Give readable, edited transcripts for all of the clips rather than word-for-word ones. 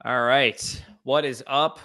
All right. What is up?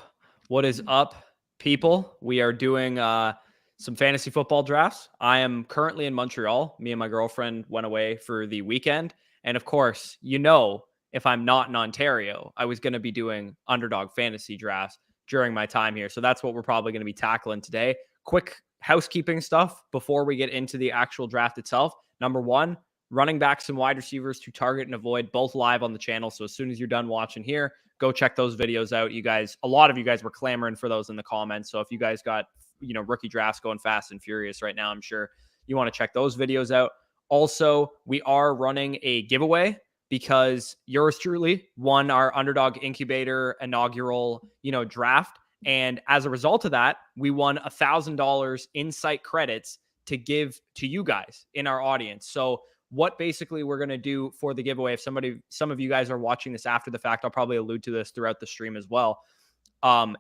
What is up, people? We are doing some fantasy football drafts. I am currently in Montreal. Me and my girlfriend went away for the weekend. And of course, if I'm not in Ontario, I was going to be doing Underdog fantasy drafts during my time here. So that's what we're probably going to be tackling today. Quick housekeeping stuff before we get into the actual draft itself. Number one, running back some wide receivers to target and avoid, both live on the channel. So as soon as you're done watching here, go check those videos out. You guys, a lot of you guys were clamoring for those in the comments. So if you guys got, rookie drafts going fast and furious right now, I'm sure you want to check those videos out. Also, we are running a giveaway because yours truly won our Underdog Incubator inaugural, draft. And as a result of that, we won $1,000 insight credits to give to you guys in our audience. So what basically we're going to do for the giveaway, if some of you guys are watching this after the fact, I'll probably allude to this throughout the stream as well.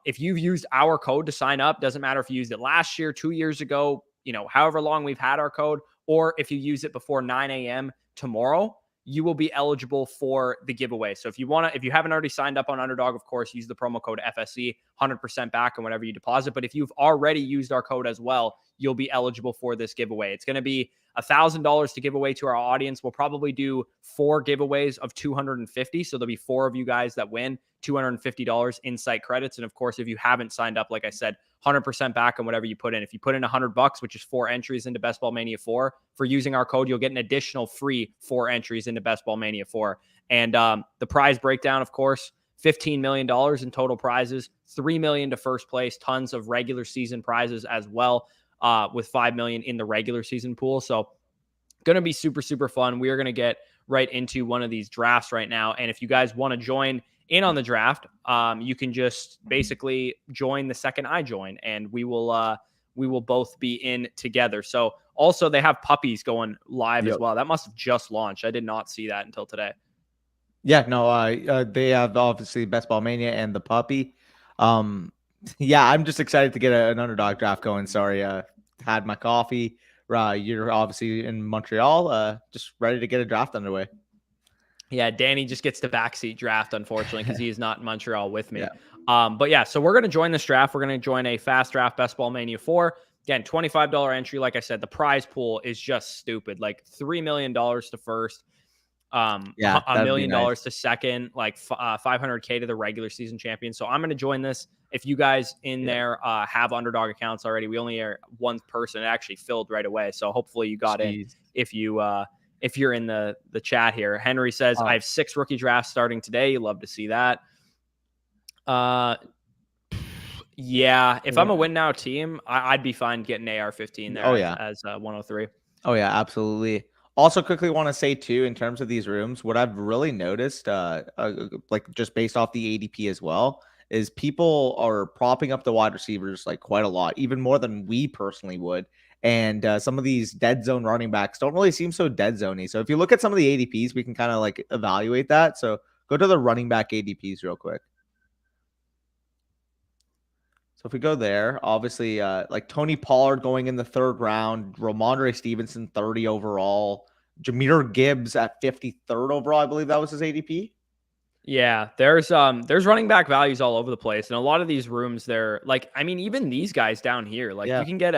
If you've used our code to sign up, doesn't matter if you used it last year, 2 years ago, however long we've had our code, or if you use it before 9 a.m. tomorrow, you will be eligible for the giveaway. So if you haven't already signed up on Underdog, of course, use the promo code FSE, 100% back on whatever you deposit. But if you've already used our code as well, you'll be eligible for this giveaway. It's going to be $1,000 to give away to our audience. We'll probably do 4 giveaways of $250. So there'll be 4 of you guys that win $250 insight credits. And of course, if you haven't signed up, like I said, 100% back on whatever you put in. If you put in $100, which is 4 entries into Best Ball Mania 4, for using our code, you'll get an additional free 4 entries into Best Ball Mania 4. And the prize breakdown, of course, $15 million in total prizes, $3 million to first place, tons of regular season prizes as well, with $5 million in the regular season pool. So going to be super, super fun. We are going to get right into one of these drafts right now. And if you guys want to join in on the draft, you can just basically join the second I join, and we will both be in together. So also they have puppies going live as well. That must have just launched. I did not see that until today. Yeah, no, they have obviously Best Ball Mania and the puppy. Yeah, I'm just excited to get an Underdog draft going. Sorry, had my coffee. You're obviously in Montreal, just ready to get a draft underway. Yeah, Danny just gets the backseat draft, unfortunately, because he is not in Montreal with me. Yeah. But yeah, so we're going to join this draft. We're going to join a fast draft Best Ball Mania 4. Again, $25 entry. Like I said, the prize pool is just stupid. Like $3 million to first, $1 million to second, like $500K to the regular season champion. So I'm going to join this. If you guys in there have Underdog accounts already, we only are one person. It actually filled right away. So hopefully you got in if you're in the chat here. Henry says, I have 6 rookie drafts starting today. You love to see that. Yeah, if I'm a win now team, I'd be fine getting AR-15 there as 103. Oh, yeah, absolutely. Also, quickly want to say, too, in terms of these rooms, what I've really noticed, like just based off the ADP as well, is people are propping up the wide receivers like quite a lot, even more than we personally would. And some of these dead zone running backs don't really seem so dead zoney. So if you look at some of the ADPs, we can kind of like evaluate that. So go to the running back ADPs real quick. So if we go there, obviously like Tony Pollard going in the 3rd round, Ramondre Stevenson 30 overall, Jahmyr Gibbs at 53rd overall. I believe that was his ADP. Yeah, there's running back values all over the place. And a lot of these rooms, they're like, I mean, even these guys down here, like you can get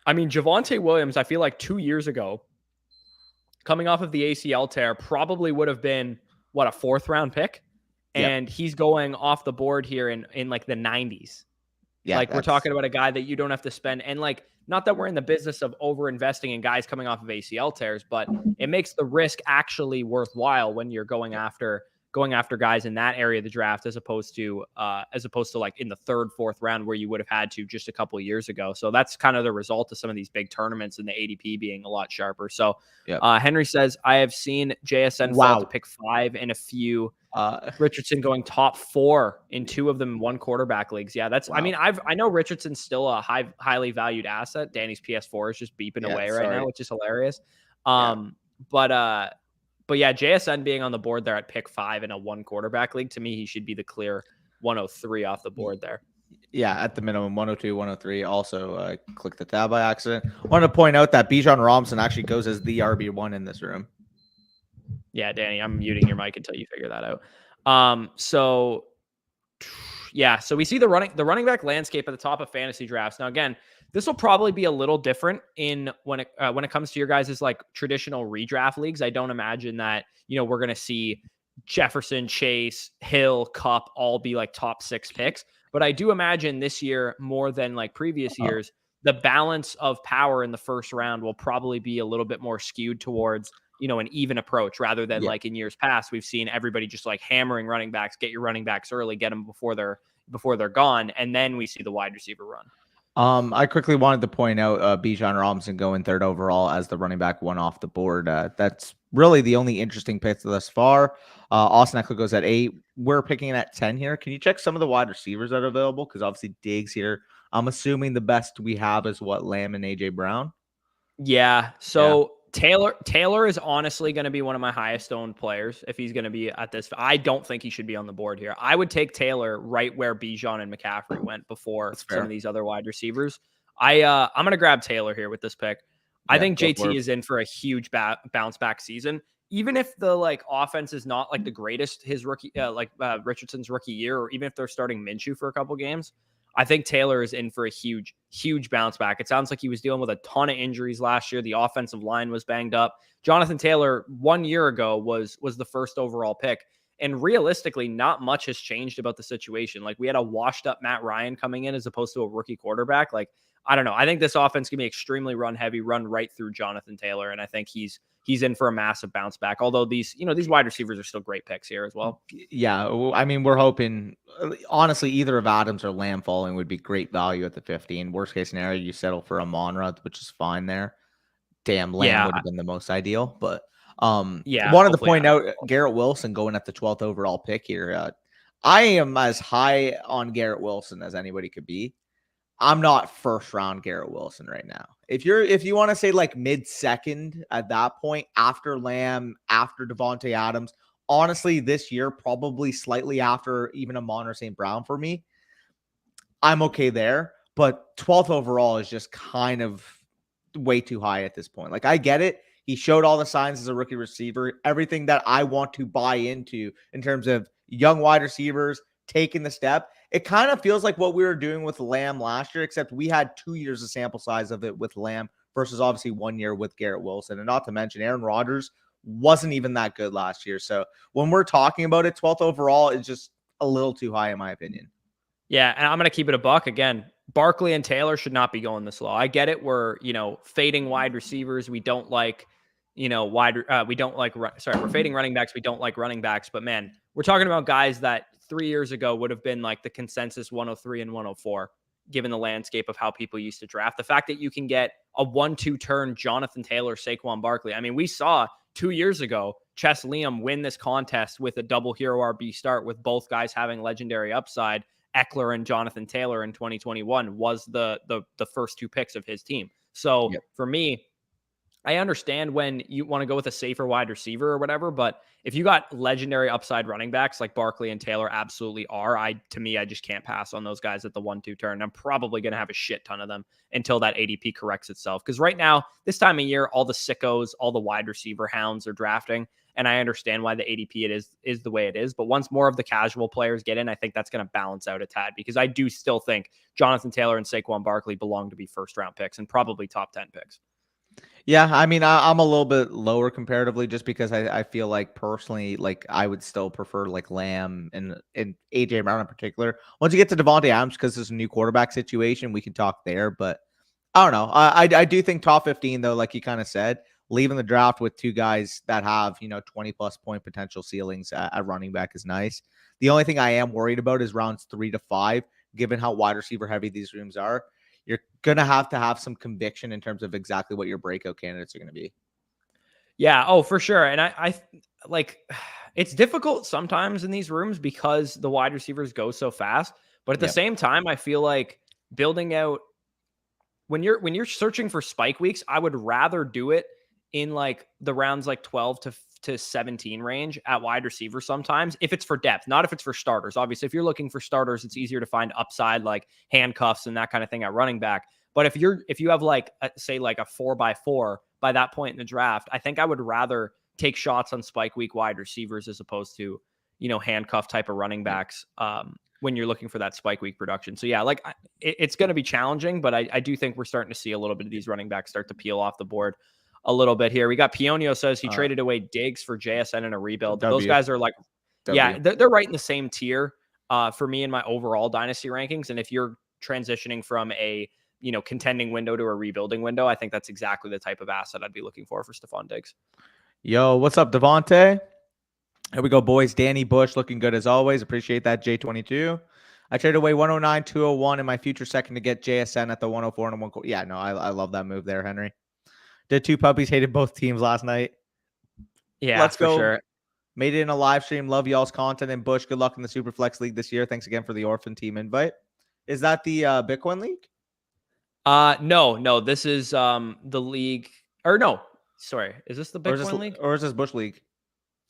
Javonte Williams, I feel like 2 years ago, coming off of the ACL tear, probably would have been, a 4th round pick? And he's going off the board here in like the 90s. Yeah, like we're talking about a guy that you don't have to spend. And like, not that we're in the business of over-investing in guys coming off of ACL tears, but it makes the risk actually worthwhile when you're going after guys in that area of the draft, as opposed to like in the 3rd, 4th round where you would have had to just a couple of years ago. So that's kind of the result of some of these big tournaments and the ADP being a lot sharper. So Henry says, I have seen JSN fall to pick 5 in a few. Richardson going top 4 in 2 of them, 1 quarterback leagues. Yeah, that's. I mean, I know Richardson's still a highly valued asset. Danny's PS4 is just beeping away right now, which is hilarious. But yeah, JSN being on the board there at pick 5 in a 1 quarterback league, to me, he should be the clear 103 off the board there. Yeah, at the minimum, 102, 103. Also, click the tab by accident. I want to point out that Bijan Robinson actually goes as the RB1 in this room. Yeah, Danny, I'm muting your mic until you figure that out. So Yeah, so we see the running back landscape at the top of fantasy drafts. Now, again, this will probably be a little different in when it comes to your guys' like traditional redraft leagues. I don't imagine that we're gonna see Jefferson, Chase, Hill, Cup all be like top 6 picks. But I do imagine this year more than like previous years, the balance of power in the first round will probably be a little bit more skewed towards an even approach rather than like in years past, we've seen everybody just like hammering running backs, get your running backs early, get them before they're gone. And then we see the wide receiver run. I quickly wanted to point out Bijan Robinson going 3rd overall as the running back 1 off the board. That's really the only interesting pick thus far. Austin Eckler goes at 8. We're picking at 10 here. Can you check some of the wide receivers that are available? Because obviously Diggs here. I'm assuming the best we have is what, Lamb and AJ Brown? Yeah. So Taylor is honestly going to be one of my highest owned players if he's going to be at this. I don't think he should be on the board here. I would take Taylor right where Bijan and McCaffrey went before some of these other wide receivers. I'm going to grab Taylor here with this pick. I think JT is in for a huge bounce back season. Even if the like offense is not like the greatest his rookie Richardson's rookie year, or even if they're starting Minshew for a couple games, I think Taylor is in for a huge, huge bounce back. It sounds like he was dealing with a ton of injuries last year. The offensive line was banged up. Jonathan Taylor 1 year ago was the first overall pick. And realistically, not much has changed about the situation. Like, we had a washed up Matt Ryan coming in as opposed to a rookie quarterback. Like, I don't know. I think this offense can be extremely run heavy, run right through Jonathan Taylor. And I think he's in for a massive bounce back. Although these wide receivers are still great picks here as well. Yeah. I mean, we're hoping, honestly, either of Adams or Lamb falling would be great value at the 15. Worst case scenario, you settle for a Monra, which is fine there. Damn, Lamb would have been the most ideal. But wanted to point out Garrett Wilson going at the 12th overall pick here. I am as high on Garrett Wilson as anybody could be. I'm not first round Garrett Wilson right now. If you want to say like mid-second at that point, after Lamb, after Devontae Adams, honestly, this year, probably slightly after even Amon-Ra St. Brown for me, I'm okay there. But 12th overall is just kind of way too high at this point. Like, I get it. He showed all the signs as a rookie receiver, everything that I want to buy into in terms of young wide receivers taking the step. It kind of feels like what we were doing with Lamb last year, except we had 2 years of sample size of it with Lamb versus obviously 1 year with Garrett Wilson. And not to mention Aaron Rodgers wasn't even that good last year. So when we're talking about it, 12th overall is just a little too high in my opinion. Yeah, and I'm going to keep it a buck again. Barkley and Taylor should not be going this low. I get it. We're, fading wide receivers. We don't like, we're fading running backs. We don't like running backs, but man, we're talking about guys that 3 years ago would have been like the consensus 103 and 104, given the landscape of how people used to draft. The fact that you can get a 1-2 turn Jonathan Taylor, Saquon Barkley. I mean, we saw 2 years ago, Chess Liam win this contest with a double hero RB start with both guys having legendary upside. Eckler and Jonathan Taylor in 2021 was the first 2 picks of his team. So for me, I understand when you want to go with a safer wide receiver or whatever, but if you got legendary upside running backs like Barkley and Taylor absolutely are, I just can't pass on those guys at the 1-2 turn. I'm probably going to have a shit ton of them until that ADP corrects itself. Because right now, this time of year, all the sickos, all the wide receiver hounds are drafting. And I understand why the ADP is the way it is. But once more of the casual players get in, I think that's going to balance out a tad, because I do still think Jonathan Taylor and Saquon Barkley belong to be first round picks and probably top 10 picks. Yeah, I mean, I'm a little bit lower comparatively just because I feel like personally, like I would still prefer like Lamb and AJ Brown in particular. Once you get to Devontae Adams, because there's a new quarterback situation, we can talk there. But I don't know. I do think top 15 though, like you kind of said, leaving the draft with 2 guys that have 20 plus point potential ceilings at running back is nice. The only thing I am worried about is rounds 3 to 5, given how wide receiver heavy these rooms are. You're going to have some conviction in terms of exactly what your breakout candidates are going to be. Yeah. Oh, for sure. And I like, it's difficult sometimes in these rooms because the wide receivers go so fast, but at the same time, I feel like building out when you're searching for spike weeks, I would rather do it in like the rounds like 12 to 17 range at wide receiver sometimes, if it's for depth, not if it's for starters. Obviously, if you're looking for starters, it's easier to find upside like handcuffs and that kind of thing at running back. But if you have like say like a 4x4 by that point in the draft, I think I would rather take shots on spike week wide receivers as opposed to handcuff type of running backs when you're looking for that spike week production. So yeah, like it's going to be challenging, but I do think we're starting to see a little bit of these running backs start to peel off the board a little bit here. We got Pionio says he traded away Diggs for JSN in a rebuild. Those guys are like, yeah, they're right in the same tier for me in my overall dynasty rankings. And if you're transitioning from a contending window to a rebuilding window, I think that's exactly the type of asset I'd be looking for Stephon Diggs. Yo, what's up, Devontae? Here we go, boys. Danny Bush looking good as always. Appreciate that, J22. I traded away 109, 201 in my future second to get JSN at the 104 and 1. Yeah, no, I love that move there, Henry. Did two puppies, hated both teams last night. Yeah, let's for go. Sure. Made it in a live stream. Love y'all's content. And Bush, good luck in the Superflex League this year. Thanks again for the Orphan Team invite. Is that the Bitcoin League? No. This is the league. Or no, sorry. Is this the Bitcoin League? Or is this Bush League?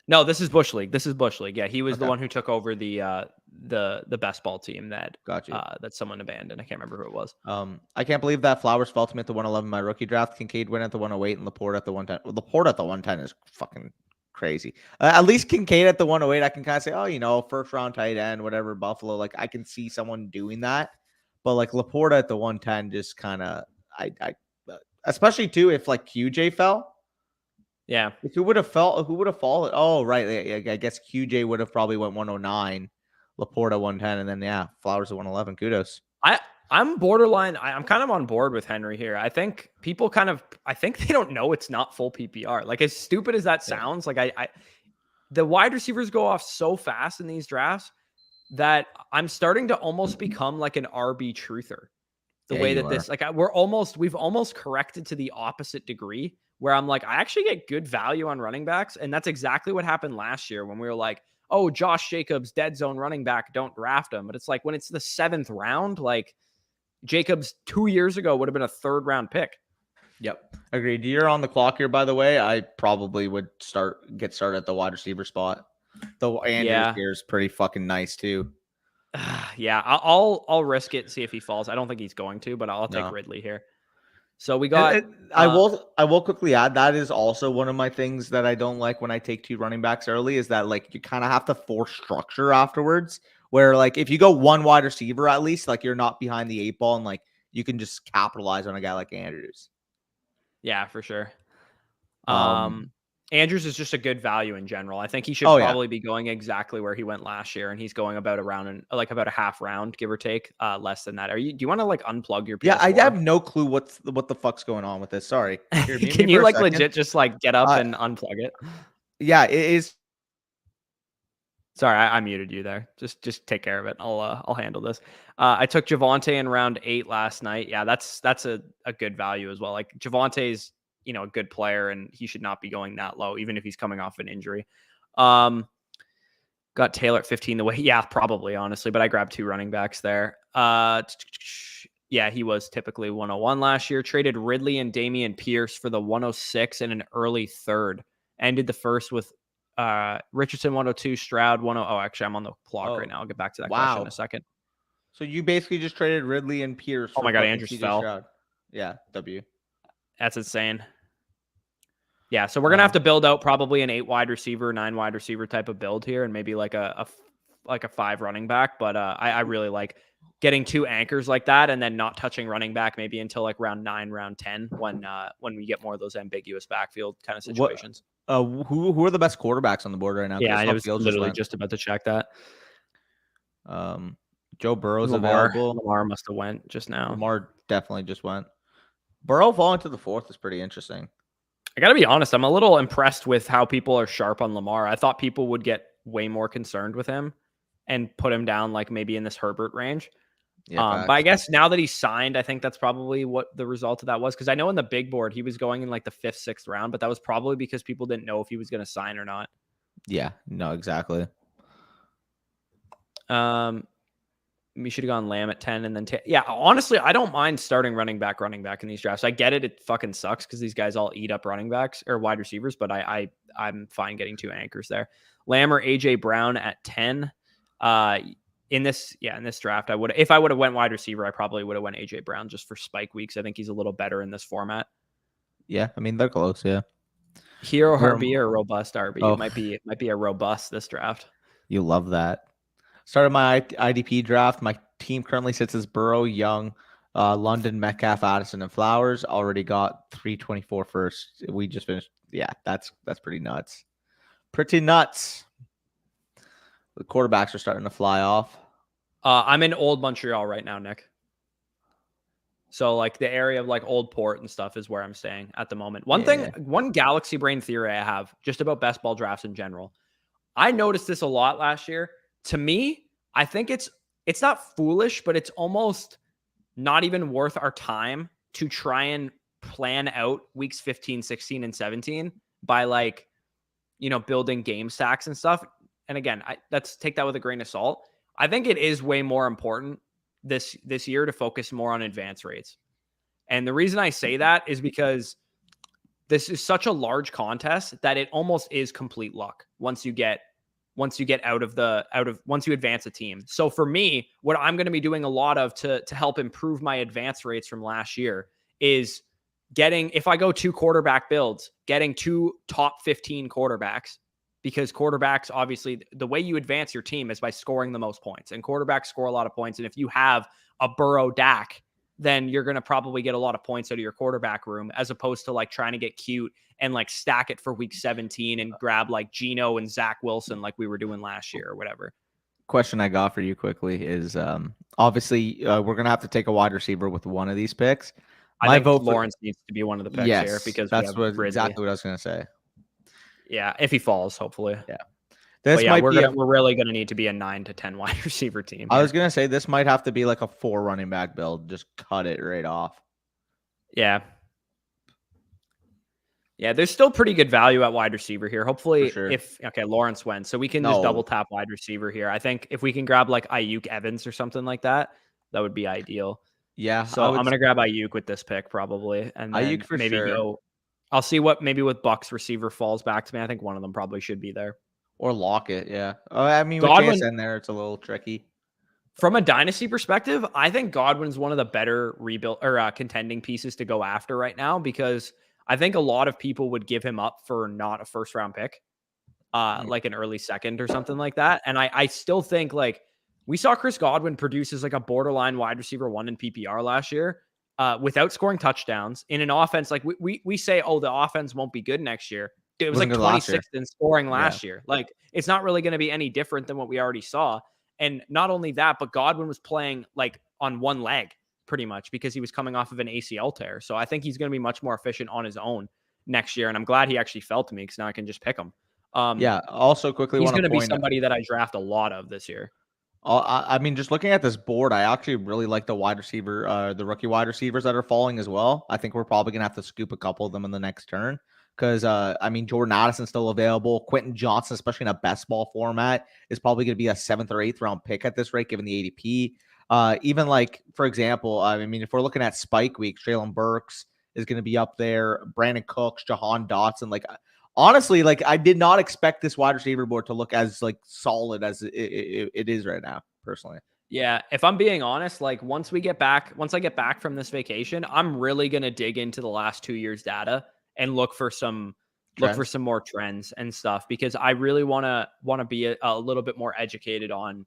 No, this is Bush League. Yeah, he was the one who took over the best ball team that that someone abandoned. I can't remember who it was. I can't believe that Flowers fell to me at the 111 in my rookie draft. Kincaid went at the 108 and Laporte at the 110. Well, Laporte at the 110 is fucking crazy. At least Kincaid at the 108, I can kind of say, oh, first round tight end, whatever, Buffalo. Like I can see someone doing that, but like Laporte at the 110, just kind of, I especially too if like QJ fell. Yeah. Who would have fallen? Oh, right. Yeah, I guess QJ would have probably went 109, Laporta 110, and then Flowers at 111. Kudos. I'm borderline. I'm kind of on board with Henry here. I think people I think they don't know it's not full PPR. Like as stupid as that sounds, like the wide receivers go off so fast in these drafts that I'm starting to almost become like an RB truther. The way that this, like we've almost corrected to the opposite degree where I'm like, I actually get good value on running backs. And that's exactly what happened last year when we were like, oh, Josh Jacobs, dead zone running back, don't draft him. But it's like when it's the 7th round, like Jacobs 2 years ago would have been a 3rd round pick. Yep. Agreed. You're on the clock here, by the way. I probably would get started at the wide receiver spot. The Andrews here is pretty fucking nice too. Yeah, I'll risk it, see if he falls. I don't think he's going to, but I'll take Ridley here. So we got. I will quickly add that is also one of my things that I don't like when I take 2 running backs early is that like you kind of have to force structure afterwards. Where like if you go 1 wide receiver at least, like you're not behind the 8 ball and like you can just capitalize on a guy like Andrews. Yeah, for sure. Andrews is just a good value in general. I think he should probably be going exactly where he went last year, and he's going about about a half round, give or take, less than that. Do you want to like unplug your PS4? Yeah, I have no clue what the fuck's going on with this. Sorry. Here, can you like legit just like get up and unplug it? Yeah, it is. Sorry, I muted you there. Just take care of it. I'll handle this. I took Javonte in round 8 last night. Yeah, that's a good value as well. Like Javonte's a good player, and he should not be going that low, even if he's coming off an injury. Got Taylor at 15 the way. Yeah, probably, honestly, but I grabbed 2 running backs there. Yeah, he was typically 101 last year. Traded Ridley and Damian Pierce for the 106 and an early 3rd. Ended the first with Richardson 102, Stroud 10. Oh, actually, I'm on the clock right now. I'll get back to that question in a second. So you basically just traded Ridley and Pierce. Oh my God, Andrews fell. Stroud. Yeah, W. That's insane. Yeah, so we're gonna have to build out probably an 8 wide receiver, 9 wide receiver type of build here, and maybe like a 5 running back. But I really like getting 2 anchors like that, and then not touching running back maybe until like round 9, round 10, when we get more of those ambiguous backfield kind of situations. Who are the best quarterbacks on the board right now? Yeah, I was literally just about to check that. Joe Burrow's available. Lamar must have went just now. Lamar definitely just went. Burrow falling to the 4th is pretty interesting. I got to be honest. I'm a little impressed with how people are sharp on Lamar. I thought people would get way more concerned with him and put him down like maybe in this Herbert range. Yeah, but I guess now that he's signed, I think that's probably what the result of that was. Because I know in the big board, he was going in like the 5th, 6th round, but that was probably because people didn't know if he was going to sign or not. Yeah, no, exactly. We should have gone Lamb at 10 and then yeah, honestly, I don't mind starting running back in these drafts. I get it. It fucking sucks because these guys all eat up running backs or wide receivers, but I'm fine getting 2 anchors there. Lamb or AJ Brown at 10. In this draft, if I would have went wide receiver, I probably would have went AJ Brown just for spike weeks. I think he's a little better in this format. Yeah, I mean they're close. Yeah, hero RB or robust RB. It might be a robust this draft. You love that. Started my IDP draft. My team currently sits as Burrow, Young, London, Metcalf, Addison, and Flowers. Already got 324 first. We just finished. Yeah, that's pretty nuts. Pretty nuts. The quarterbacks are starting to fly off. I'm in Old Montreal right now, Nick. So like the area of like Old Port and stuff is where I'm staying at the moment. One galaxy brain theory I have just about best ball drafts in general. I noticed this a lot last year. To me, I think it's not foolish, but it's almost not even worth our time to try and plan out weeks 15, 16, and 17 by like, building game stacks and stuff. And again, let's take that with a grain of salt. I think it is way more important this year to focus more on advance rates. And the reason I say that is because this is such a large contest that it almost is complete luck once you advance a team. So for me, what I'm going to be doing a lot of to help improve my advance rates from last year is if I go 2 quarterback builds, getting 2 top 15 quarterbacks, because quarterbacks, obviously the way you advance your team is by scoring the most points, and quarterbacks score a lot of points. And if you have a Burrow Dak, then you're going to probably get a lot of points out of your quarterback room, as opposed to like trying to get cute and like stack it for week 17 and grab like Geno and Zach Wilson like we were doing last year or whatever. Question I got for you quickly is obviously we're going to have to take a wide receiver with one of these picks. I think Lawrence needs to be one of the picks here because that's exactly what I was going to say. Yeah, if he falls, hopefully. Yeah. We're really going to need to be a 9 to 10 wide receiver team here. I was going to say this might have to be like a 4 running back build. Just cut it right off. Yeah. Yeah, there's still pretty good value at wide receiver here. Hopefully, Lawrence went. So we can just double tap wide receiver here. I think if we can grab like Ayuk Evans or something like that, that would be ideal. Yeah. So I'm going to grab Ayuk with this pick probably. And then Ayuk for maybe sure. I'll see what maybe with Bucks receiver falls back to me. I think one of them probably should be there. Or Lockett, yeah. I mean, with JSN there, it's a little tricky. From a dynasty perspective, I think Godwin's one of the better rebuild or contending pieces to go after right now, because I think a lot of people would give him up for not a first round pick, like an early second or something like that. And I still think like we saw Chris Godwin produce as like a borderline wide receiver 1 in PPR last year without scoring touchdowns in an offense. Like we say, oh, the offense won't be good next year. It was like 26th in scoring last year. Like it's not really going to be any different than what we already saw. And not only that, but Godwin was playing like on one leg pretty much because he was coming off of an ACL tear. So I think he's going to be much more efficient on his own next year. And I'm glad he actually fell to me because now I can just pick him. Also quickly, he's going to be somebody that I draft a lot of this year. I mean, just looking at this board, I actually really like the wide receiver, the rookie wide receivers that are falling as well. I think we're probably going to have to scoop a couple of them in the next turn. Because, I mean, Jordan Addison's still available. Quentin Johnson, especially in a best ball format, is probably going to be a 7th or 8th round pick at this rate, given the ADP. Even like, for example, I mean, if we're looking at Spike Week, Traylon Burks is going to be up there. Brandon Cooks, Jahan Dotson. Like, honestly, like I did not expect this wide receiver board to look as like solid as it is right now, personally. Yeah, if I'm being honest, like once I get back from this vacation, I'm really going to dig into the last 2 years data and look for some more trends and stuff, because I really want to be a little bit more educated on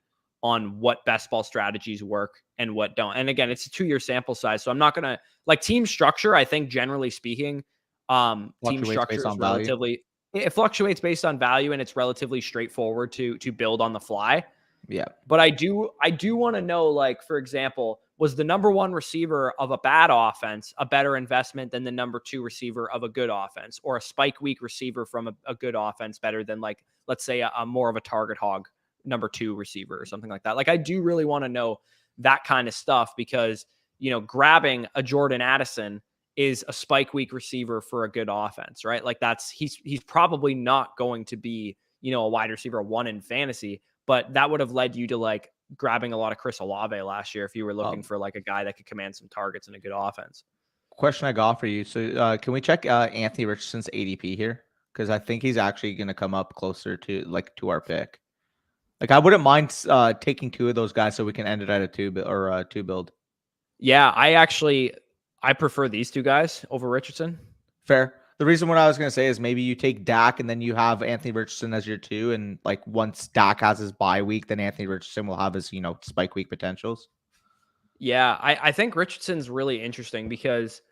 what best ball strategies work and what don't. And again, it's a 2-year sample size, so I'm not going to like team structure. I think generally speaking, team structure is relatively, it fluctuates based on value, and it's relatively straightforward to build on the fly. Yeah. But I do want to know, like, for example, was the number 1 receiver of a bad offense a better investment than the number 2 receiver of a good offense, or a spike week receiver from a good offense better than, like, let's say a more of a target hog number 2 receiver or something like that. Like, I do really want to know that kind of stuff, because, grabbing a Jordan Addison is a spike week receiver for a good offense, right? Like he's probably not going to be, a wide receiver 1 in fantasy, but that would have led you to like grabbing a lot of Chris Olave last year if you were looking for like a guy that could command some targets and a good offense. Question I got for you. So can we check Anthony Richardson's ADP here? Because I think he's actually going to come up closer to our pick. Like I wouldn't mind taking 2 of those guys so we can end it at a 2 build. Yeah, I prefer these 2 guys over Richardson. Fair. The reason what I was going to say is maybe you take Dak and then you have Anthony Richardson as your 2. And like once Dak has his bye week, then Anthony Richardson will have his, spike week potentials. Yeah, I think Richardson's really interesting because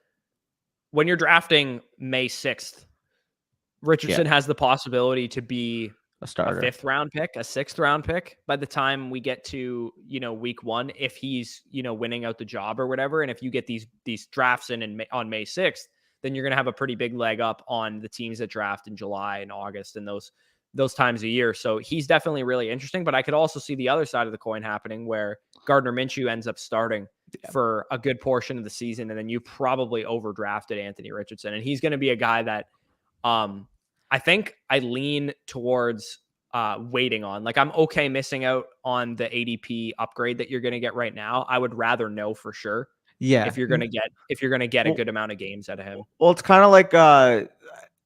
when you're drafting May 6th, Yeah. Richardson has the possibility to be A a starter. 5th round pick, a 6th round pick by the time we get to, week 1, if he's, winning out the job or whatever. And if you get these drafts on May 6th, then you're going to have a pretty big leg up on the teams that draft in July and August and those times a year. So he's definitely really interesting, but I could also see the other side of the coin happening where Gardner Minshew ends up starting for a good portion of the season. And then you probably overdrafted Anthony Richardson, and he's going to be a guy that, I think I lean towards waiting on. Like, I'm okay missing out on the ADP upgrade that you're going to get right now. I would rather know for sure. Yeah. If you're going to get a good amount of games out of him. Well, it's kind of like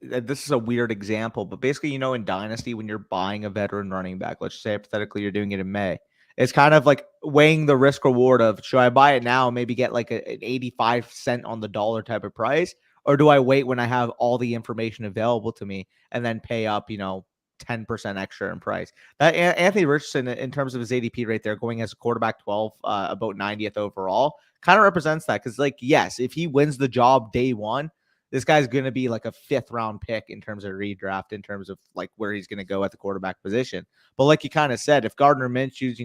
this is a weird example, but basically, in Dynasty, when you're buying a veteran running back, let's say hypothetically you're doing it in May, it's kind of like weighing the risk reward of, should I buy it now and maybe get like an 85 cent on the dollar type of price? Or do I wait when I have all the information available to me and then pay up, 10% extra in price? That Anthony Richardson, in terms of his ADP right there, going as a quarterback 12, about 90th overall, kind of represents that. Because, like, yes, if he wins the job day one, this guy's going to be like a 5th round pick in terms of redraft, in terms of like where he's going to go at the quarterback position. But like you kind of said, if Gardner Minshew's,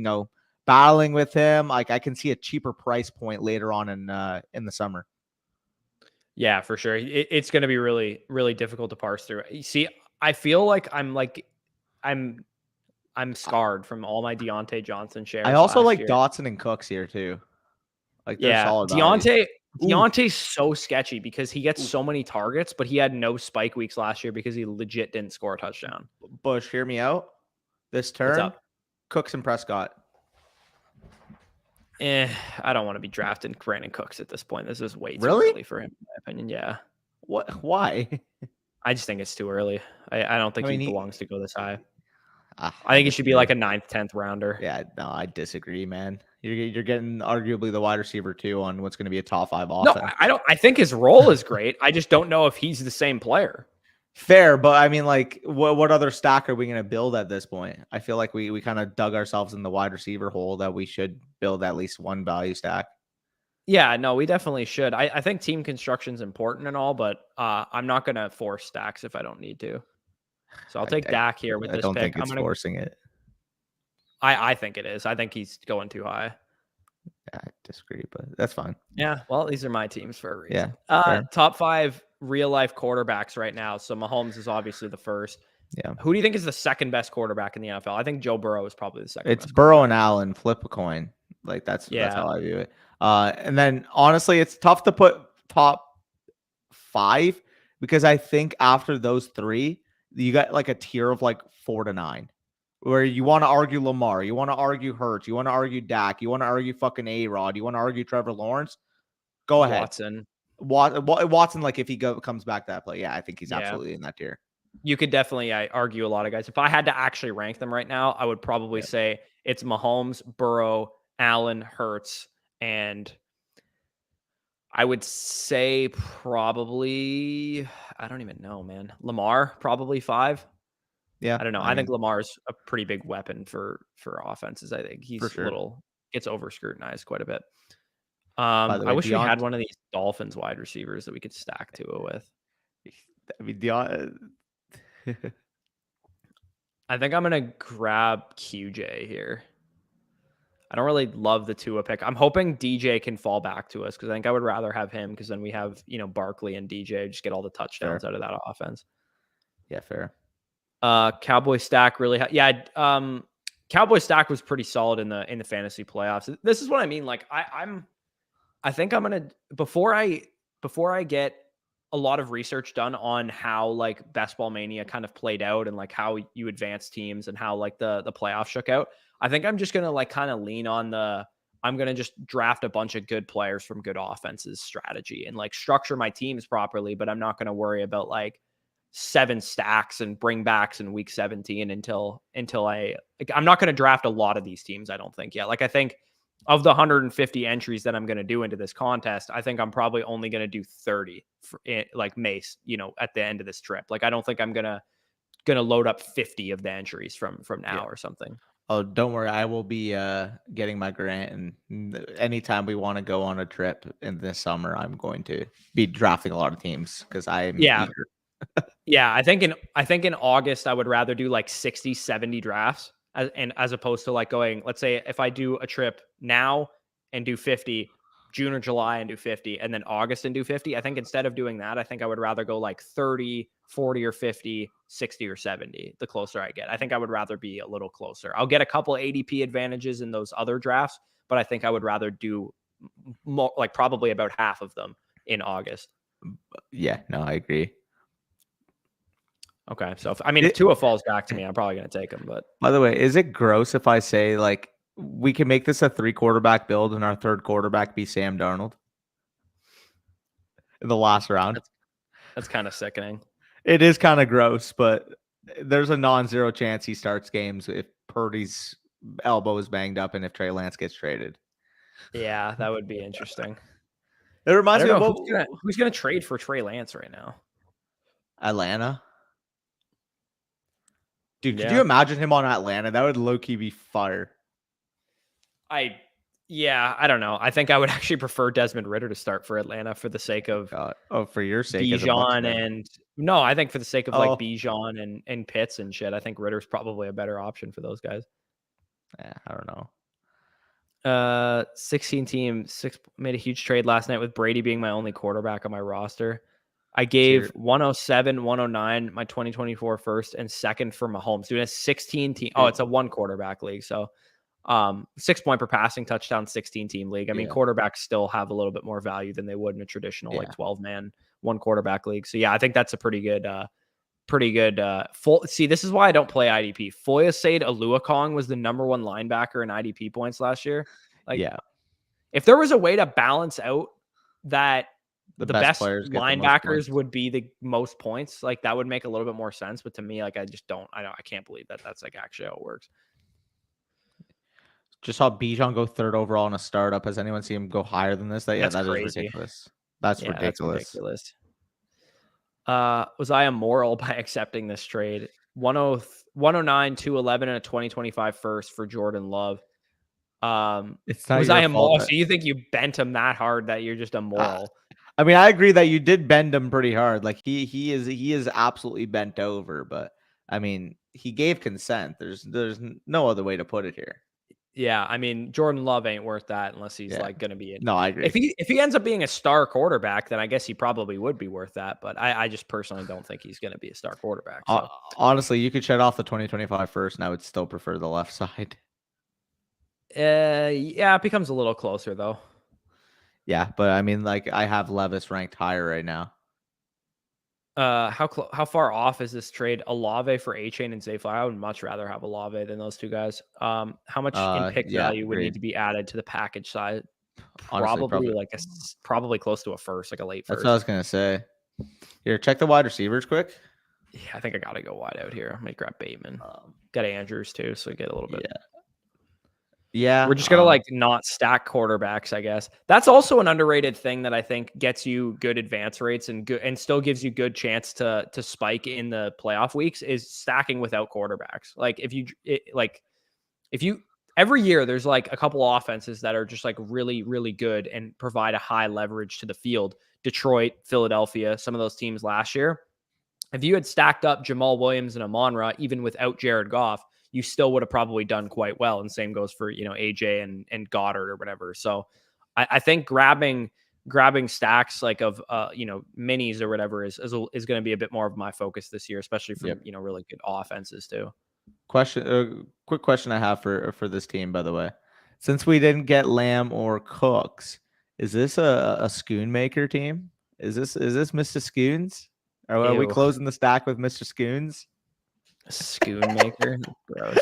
battling with him, like I can see a cheaper price point later on in the summer. Yeah, for sure. It's going to be really, really difficult to parse through. You see, I feel like I'm scarred from all my Deontay Johnson shares. I also last like year. Dotson and Cooks here too. Like, they're Yeah, solid values. Deontay's so sketchy because he gets so many targets, but he had no spike weeks last year because he legit didn't score a touchdown. Bush, hear me out. This What's turn, up? Cooks and Prescott. I don't want to be drafting Brandon Cooks at this point. This is way too Really? early for him, in my opinion. Yeah. What? Why? I just think it's too early. I don't think I mean, he belongs to go this high. I think he should be like a 9th, 10th rounder. Yeah, no, I disagree, man. You're getting arguably the wide receiver too on what's going to be a top 5 offense. No, I don't. I think his role is great. I just don't know if he's the same player. Fair, but I mean, like, what other stack are we going to build at this point? I feel like we kind of dug ourselves in the wide receiver hole that we should build at least one value stack. Yeah, no, we definitely should. I think team construction is important and all, but I'm not going to force stacks if I don't need to. So I'll take Dak here with this pick. I don't think it's forcing it. I think it is. I think he's going too high. Yeah, I disagree, but that's fine. Yeah, well, these are my teams for a reason. Yeah. Top 5 real life quarterbacks right now. So Mahomes is obviously the first. Yeah. Who do you think is the second best quarterback in the NFL? I think Joe Burrow is probably the second. It's Burrow and Allen. Flip a coin. Like that's how I view it. And then honestly, it's tough to put top 5 because I think after those 3, you got like a tier of like 4 to 9. Where you want to argue Lamar, you want to argue Hurts, you want to argue Dak, you want to argue fucking A-Rod, you want to argue Trevor Lawrence. Go ahead. Watson, like if he comes back that play, yeah, I think he's absolutely in that tier. You could definitely argue a lot of guys. If I had to actually rank them right now, I would probably say it's Mahomes, Burrow, Allen, Hurts, and I would say probably, I don't even know, man. Lamar, probably 5. Yeah. I don't know. I think Lamar's a pretty big weapon for offenses. I think he's gets over scrutinized quite a bit. I wish we had one of these Dolphins wide receivers that we could stack Tua with. I mean, I think I'm going to grab QJ here. I don't really love the Tua pick. I'm hoping DJ can fall back to us because I think I would rather have him because then we have, Barkley and DJ just get all the touchdowns out of that offense. Yeah, fair. Cowboy stack really Cowboy stack was pretty solid in the fantasy playoffs. This is what I mean. Like I think I'm gonna before I get a lot of research done on how like Best Ball Mania kind of played out and like how you advance teams and how like the playoffs shook out. I think I'm just gonna like kind of lean on I'm gonna just draft a bunch of good players from good offenses strategy and like structure my teams properly, but I'm not gonna worry about like 7 stacks and bring backs in week 17 until I'm not going to draft a lot of these teams. I don't think yet. Like I think of the 150 entries that I'm going to do into this contest, I think I'm probably only going to do 30 for like Mace, at the end of this trip. Like, I don't think I'm going to load up 50 of the entries from now or something. Oh, don't worry. I will be getting my grant, and anytime we want to go on a trip in this summer, I'm going to be drafting a lot of teams because I am eager. Yeah, I think in August I would rather do like 60, 70 drafts as opposed to like going, let's say if I do a trip now and do 50, June or July and do 50, and then August and do 50. I think instead of doing that, I think I would rather go like 30, 40 or 50, 60 or 70 the closer I get. I think I would rather be a little closer. I'll get a couple ADP advantages in those other drafts, but I think I would rather do more, like probably about half of them in August. Yeah, no, I agree. Okay, so if Tua falls back to me, I'm probably going to take him. But by the way, is it gross if I say like we can make this a 3 quarterback build and our third quarterback be Sam Darnold in the last round? That's kind of sickening. It is kind of gross, but there's a non-zero chance he starts games if Purdy's elbow is banged up and if Trey Lance gets traded. Yeah, that would be interesting. It reminds me of who's going to trade for Trey Lance right now? Atlanta. Dude, could you imagine him on Atlanta? That would low-key be fire. I don't know. I think I would actually prefer Desmond Ridder to start for Atlanta for the sake of for your sake, Bijan I think for the sake of like Bijan and Pitts and shit. I think Ritter's probably a better option for those guys. Yeah, I don't know. 16 team made a huge trade last night with Brady being my only quarterback on my roster. I gave 107, 109 my 2024 first and second for Mahomes. Doing a 16 team. Oh, it's a 1 quarterback league. So 6 point per passing touchdown, 16 team league. I mean, quarterbacks still have a little bit more value than they would in a traditional like 12 man 1 quarterback league. So yeah, I think that's a pretty good See, this is why I don't play IDP. Foyesade Aluakong was the number 1 linebacker in IDP points last year. Like, if there was a way to balance out that the best linebackers would be the most points, like that would make a little bit more sense. But to me, like I can't believe that that's like actually how it works. Just saw Bijan go 3rd overall in a startup. Has anyone seen him go higher than this? That is ridiculous. That's ridiculous. Was I immoral by accepting this trade? 109, 211, and a 2025 first for Jordan Love. It's not was I immoral? So you think you bent him that hard that you're just immoral? I mean, I agree that you did bend him pretty hard. Like he is absolutely bent over, but I mean, he gave consent. There's no other way to put it here. Yeah, I mean, Jordan Love ain't worth that unless he's like going to be. No, I agree. If he ends up being a star quarterback, then I guess he probably would be worth that. But I just personally don't think he's going to be a star quarterback. So. Honestly, you could shut off the 2025 first, and I would still prefer the left side. Yeah, it becomes a little closer though. Yeah, but I mean, like I have Levis ranked higher right now. How far off is this trade? Olave for A-Chain and Zay Flowers. I would much rather have Olave than those 2 guys. How much in pick value would need to be added to the package side? Probably probably close to a first, like a late first. That's what I was gonna say. Here, check the wide receivers quick. Yeah, I think I gotta go wide out here. I might grab Bateman. Got Andrews too, so get a little bit. Yeah, we're just gonna like not stack quarterbacks, I guess. That's also an underrated thing that I think gets you good advance rates and still gives you good chance to spike in the playoff weeks is stacking without quarterbacks. Like if you every year there's like a couple offenses that are just like really, really good and provide a high leverage to the field. Detroit, Philadelphia, some of those teams last year. If you had stacked up Jamal Williams and Amon-Ra even without Jared Goff, you still would have probably done quite well. And same goes for, AJ and Goddard or whatever. So I think grabbing stacks like of, minis or whatever is going to be a bit more of my focus this year, especially for, really good offenses too. Quick question I have for this team, by the way, since we didn't get Lamb or Cooks, is this a Schoonmaker team? Is this Mr. Schoons? Are we closing the stack with Mr. Schoons? Schoonmaker, gross.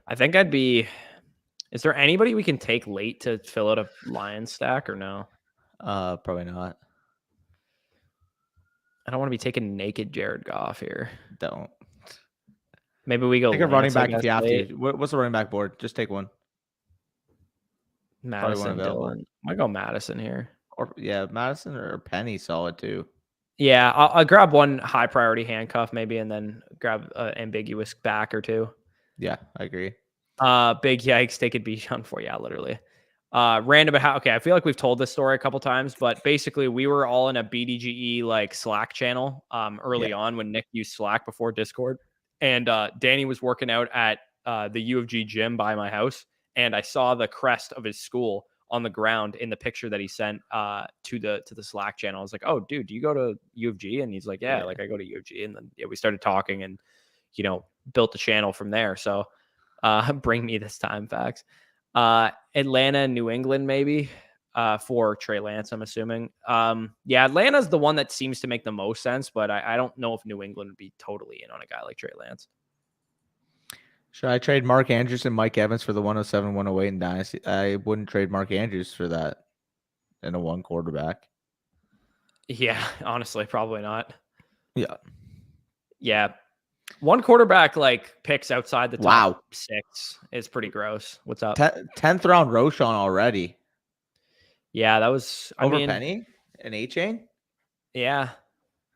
I think I'd be. Is there anybody we can take late to fill out a Lion stack or no? Probably not. I don't want to be taking naked Jared Goff here. Don't. Maybe we go. Take a running back if you have to. What's the running back board? Just take one. Madison, available. Dylan. I might go Madison here. Or yeah, Madison or Penny solid too. Yeah, I'll grab one high priority handcuff maybe, and then grab an ambiguous back or two. Yeah, I agree. Big yikes, they could be on for, yeah, literally. Random, okay, I feel like we've told this story a couple times, but basically we were all in a BDGE like Slack channel early on when Nick used Slack before Discord, and Danny was working out at the U of G gym by my house, and I saw the crest of his school on the ground in the picture that he sent to the Slack channel. I was like, "Oh, dude, do you go to U of G?" And he's like, "Yeah, like I go to U of G." And then we started talking, and built the channel from there. So bring me this time, facts. Atlanta, New England, maybe for Trey Lance, I'm assuming. Yeah, Atlanta's the one that seems to make the most sense, but I don't know if New England would be totally in on a guy like Trey Lance. Should I trade Mark Andrews and Mike Evans for the 107, 108 in Dynasty? I wouldn't trade Mark Andrews for that in a one quarterback. Yeah, honestly, probably not. Yeah. Yeah. One quarterback like picks outside the top 6 is pretty gross. What's up? 10th round Roshan already. Yeah, that was over Penny and A-Chain. Yeah,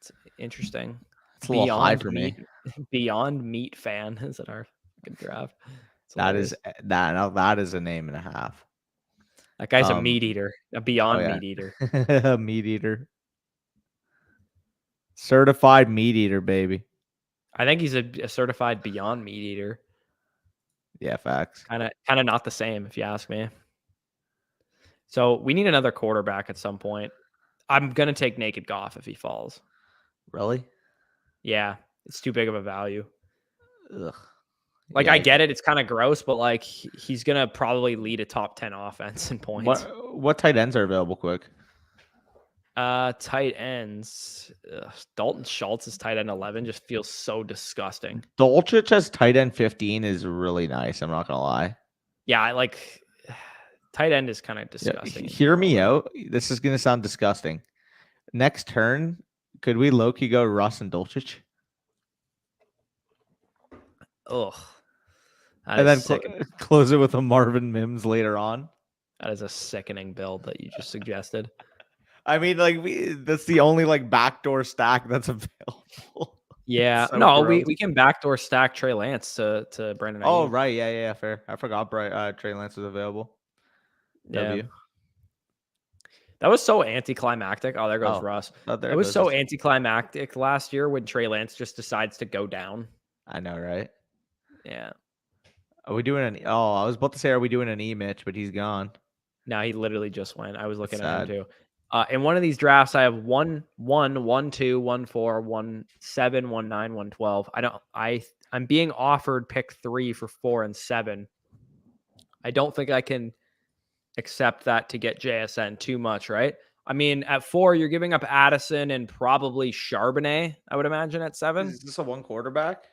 it's interesting. It's a little high for me. Beyond Meat fan is at our draft. That is a name and a half. That guy's a meat eater, a beyond meat eater. A meat eater. Certified meat eater, baby. I think he's a certified beyond meat eater. Yeah, facts. Kind of not the same, if you ask me. So we need another quarterback at some point. I'm gonna take Naked Goff if he falls. Really? Yeah, it's too big of a value. Ugh. Like, I get it. It's kind of gross, but like he's going to probably lead a top 10 offense in points. What tight ends are available quick? Tight ends. Dalton Schultz is tight end 11. Just feels so disgusting. Dolchich as tight end 15 is really nice. I'm not going to lie. Yeah, I like tight end is kind of disgusting. Yeah, hear me out. This is going to sound disgusting. Next turn, could we low-key go Russ and Dolchich? Ugh. And then close it with a Marvin Mims later on. That is a sickening build that you just suggested. I mean, like that's the only like backdoor stack that's available. Yeah, so no, we can backdoor stack Trey Lance to Brandon. Oh, right, yeah, fair. I forgot Trey Lance was available. Yeah. W. That was so anticlimactic. Oh, there goes Russ. It was so anticlimactic last year when Trey Lance just decides to go down. I know, right? Yeah. Are we doing an? Oh, I was about to say, are we doing an Mitch? But he's gone. No, he literally just went. I was looking at him too. In one of these drafts, I have 1, 1, 1, 2, 1, 4, 1, 7, 1, 9, 1, 12. I'm being offered pick 3 for 4 and 7. I don't think I can accept that to get JSN too much, right? I mean, at 4, you're giving up Addison and probably Charbonnet, I would imagine, at 7. Is this a one quarterback?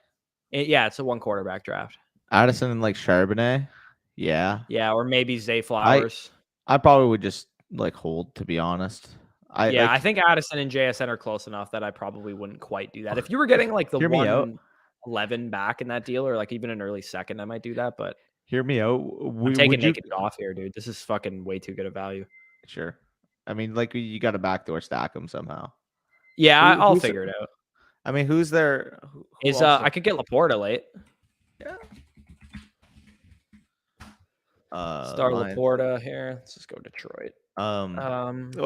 Yeah, it's a one quarterback draft. Addison and like Charbonnet. Yeah. Yeah, or maybe Zay Flowers. I probably would just like hold, to be honest. I think Addison and JSN are close enough that I probably wouldn't quite do that. If you were getting like the 111 back in that deal, or like even an early second, I might do that. But hear me out. I'm taking Naked off here, dude. This is fucking way too good a value. Sure. I mean, like you got to backdoor stack them somehow. Yeah, I'll figure it out. I mean, who's there? I could get Laporta late. Yeah. Start Laporta here. Let's just go Detroit.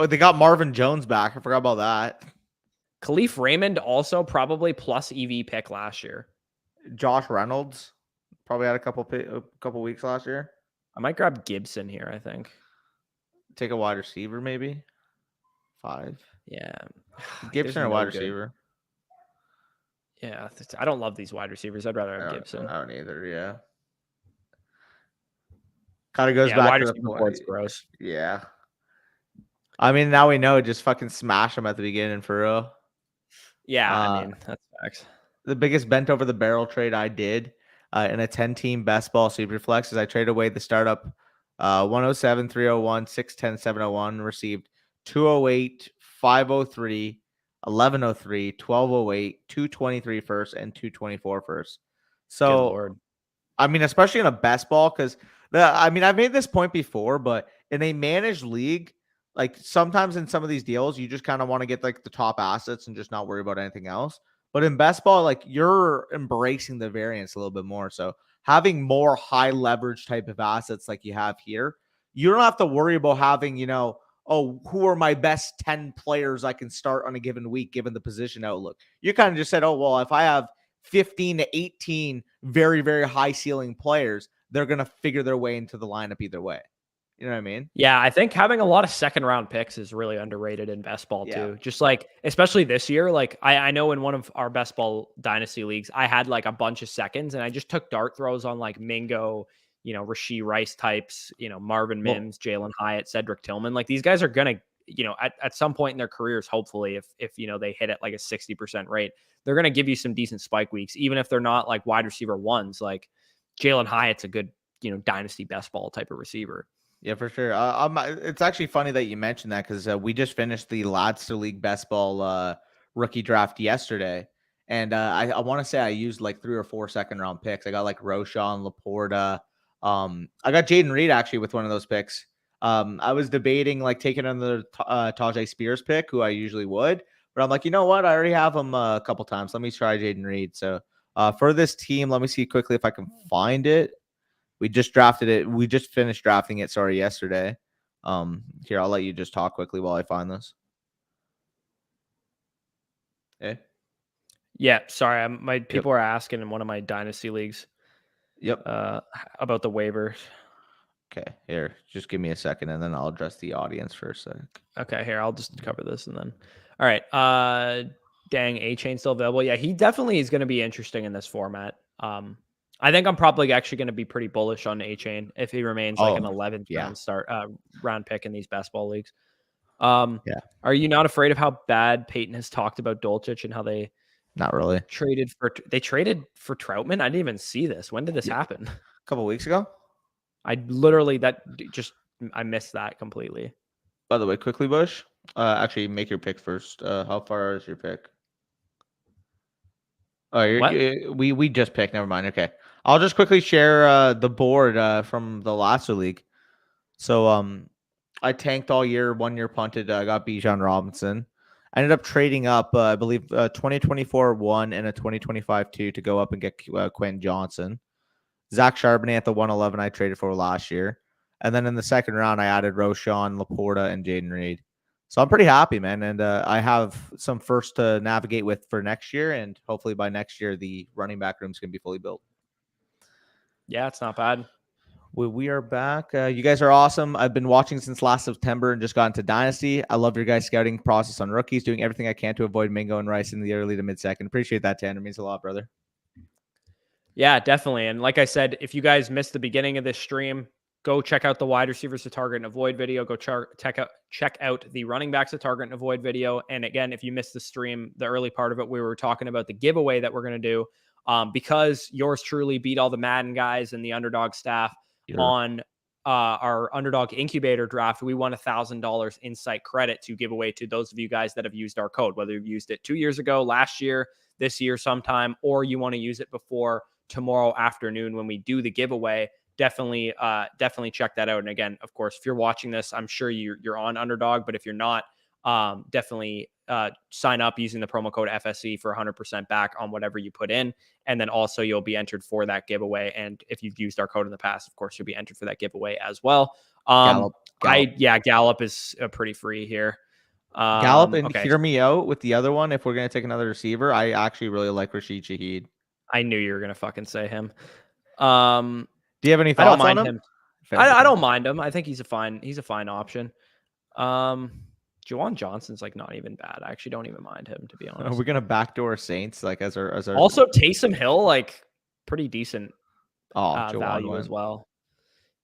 They got Marvin Jones back. I forgot about that. Khalif Raymond also probably plus EV pick last year. Josh Reynolds probably had a couple weeks last year. I might grab Gibson here. I think take a wide receiver maybe 5. Yeah, Gibson or wide receiver. Yeah, I don't love these wide receivers. I'd rather have Gibson. I don't either. Yeah. Kind of goes back wide to receiver board's gross. Yeah. I mean, now we know. Just fucking smash them at the beginning for real. Yeah, I mean, that's facts. The biggest bent over the barrel trade I did in a 10-team best ball superflex is I traded away the startup 107, 301, 610, 701, received 208, 503, 1103, 1208, 223 first, and 224 first. So, I mean, especially in a best ball, because I've made this point before, but in a managed league, like sometimes in some of these deals, you just kind of want to get like the top assets and just not worry about anything else. But in best ball, like you're embracing the variance a little bit more. So having more high leverage type of assets like you have here, you don't have to worry about having, oh, who are my best 10 players I can start on a given week, given the position outlook. You kind of just said, oh, well, if I have 15 to 18 very, very high ceiling players, they're going to figure their way into the lineup either way. You know what I mean? Yeah, I think having a lot of second round picks is really underrated in best ball too. Just like, especially this year, like I know in one of our best ball dynasty leagues, I had like a bunch of seconds and I just took dart throws on like Mingo, Rashee Rice types, Marvin Mims, Jalen Hyatt, Cedric Tillman. Like these guys are going to, at some point in their careers, hopefully if they hit at like a 60% rate, they're going to give you some decent spike weeks, even if they're not like wide receiver ones. Like Jalen Hyatt's a good, dynasty best ball type of receiver. Yeah, for sure. It's actually funny that you mentioned that because we just finished the Ladster League Best Ball rookie draft yesterday, and I want to say I used like 3 or 4 second round picks. I got like Roshan, Laporta. I got Jaden Reed actually with one of those picks. I was debating like taking another Tajay Spears pick, who I usually would, but I'm like, you know what? I already have him a couple times. Let me try Jaden Reed. So for this team, let me see quickly if I can find it. We just drafted it. We just finished drafting it. Sorry, yesterday. Here, I'll let you just talk quickly while I find this. Okay. Yeah, sorry. My people are asking in one of my dynasty leagues. Yep. About the waivers. Okay, here, just give me a second, and then I'll address the audience for a sec. Okay, here, I'll just cover this, and then. All right. Dang, A-Chain still available. Yeah, he definitely is going to be interesting in this format. I think I'm probably actually going to be pretty bullish on A-Chain if he remains like an 11th round pick in these best ball leagues. Are you not afraid of how bad Peyton has talked about Dolchich and how they not really traded for Troutman? I didn't even see this. When did this happen? A couple weeks ago. I missed that completely. By the way, quickly, Bush, actually make your pick first. How far is your pick? Oh, we just picked. Never mind. Okay, I'll just quickly share the board from the Lasso League. So I tanked all year, 1 year punted. I got Bijan Robinson. I ended up trading up, I believe, 2024 1 and a 2025 2 to go up and get Quentin Johnson. Zach Charbonnet at the 111 I traded for last year. And then in the second round, I added Roshan, Laporta, and Jaden Reed. So I'm pretty happy, man. And I have some first to navigate with for next year. And hopefully by next year, the running back room's going to be fully built. Yeah, it's not bad. We are back. You guys are awesome. I've been watching since last September and just got into Dynasty. I love your guys' scouting process on rookies, doing everything I can to avoid Mingo and Rice in the early to mid-second. Appreciate that, Tanner. It means a lot, brother. Yeah, definitely. And like I said, if you guys missed the beginning of this stream, go check out the wide receivers to target and avoid video. Go check out the running backs to target and avoid video. And again, if you missed the stream, the early part of it, we were talking about the giveaway that we're going to do because yours truly beat all the Madden guys and the Underdog staff on our Underdog incubator draft. We won $1,000 insight credit to give away to those of you guys that have used our code, whether you've used it 2 years ago, last year, this year sometime, or you want to use it before tomorrow afternoon when we do the giveaway. Definitely check that out. And again, of course, if you're watching this, I'm sure you're on Underdog, but if you're not, definitely sign up using the promo code FSE for 100% back on whatever you put in. And then also you'll be entered for that giveaway. And if you've used our code in the past, of course, you'll be entered for that giveaway as well. Gallup. Gallup is pretty free here. Gallup, and hear me out with the other one. If we're going to take another receiver, I actually really like Rashid Shaheed. I knew you were going to fucking say him. Do you have any thoughts on him? I don't mind him. I think he's a fine option. Juwan Johnson's like not even bad. I actually don't even mind him, to be honest. Are we gonna backdoor Saints like as our also Taysom Hill, like pretty decent value as well.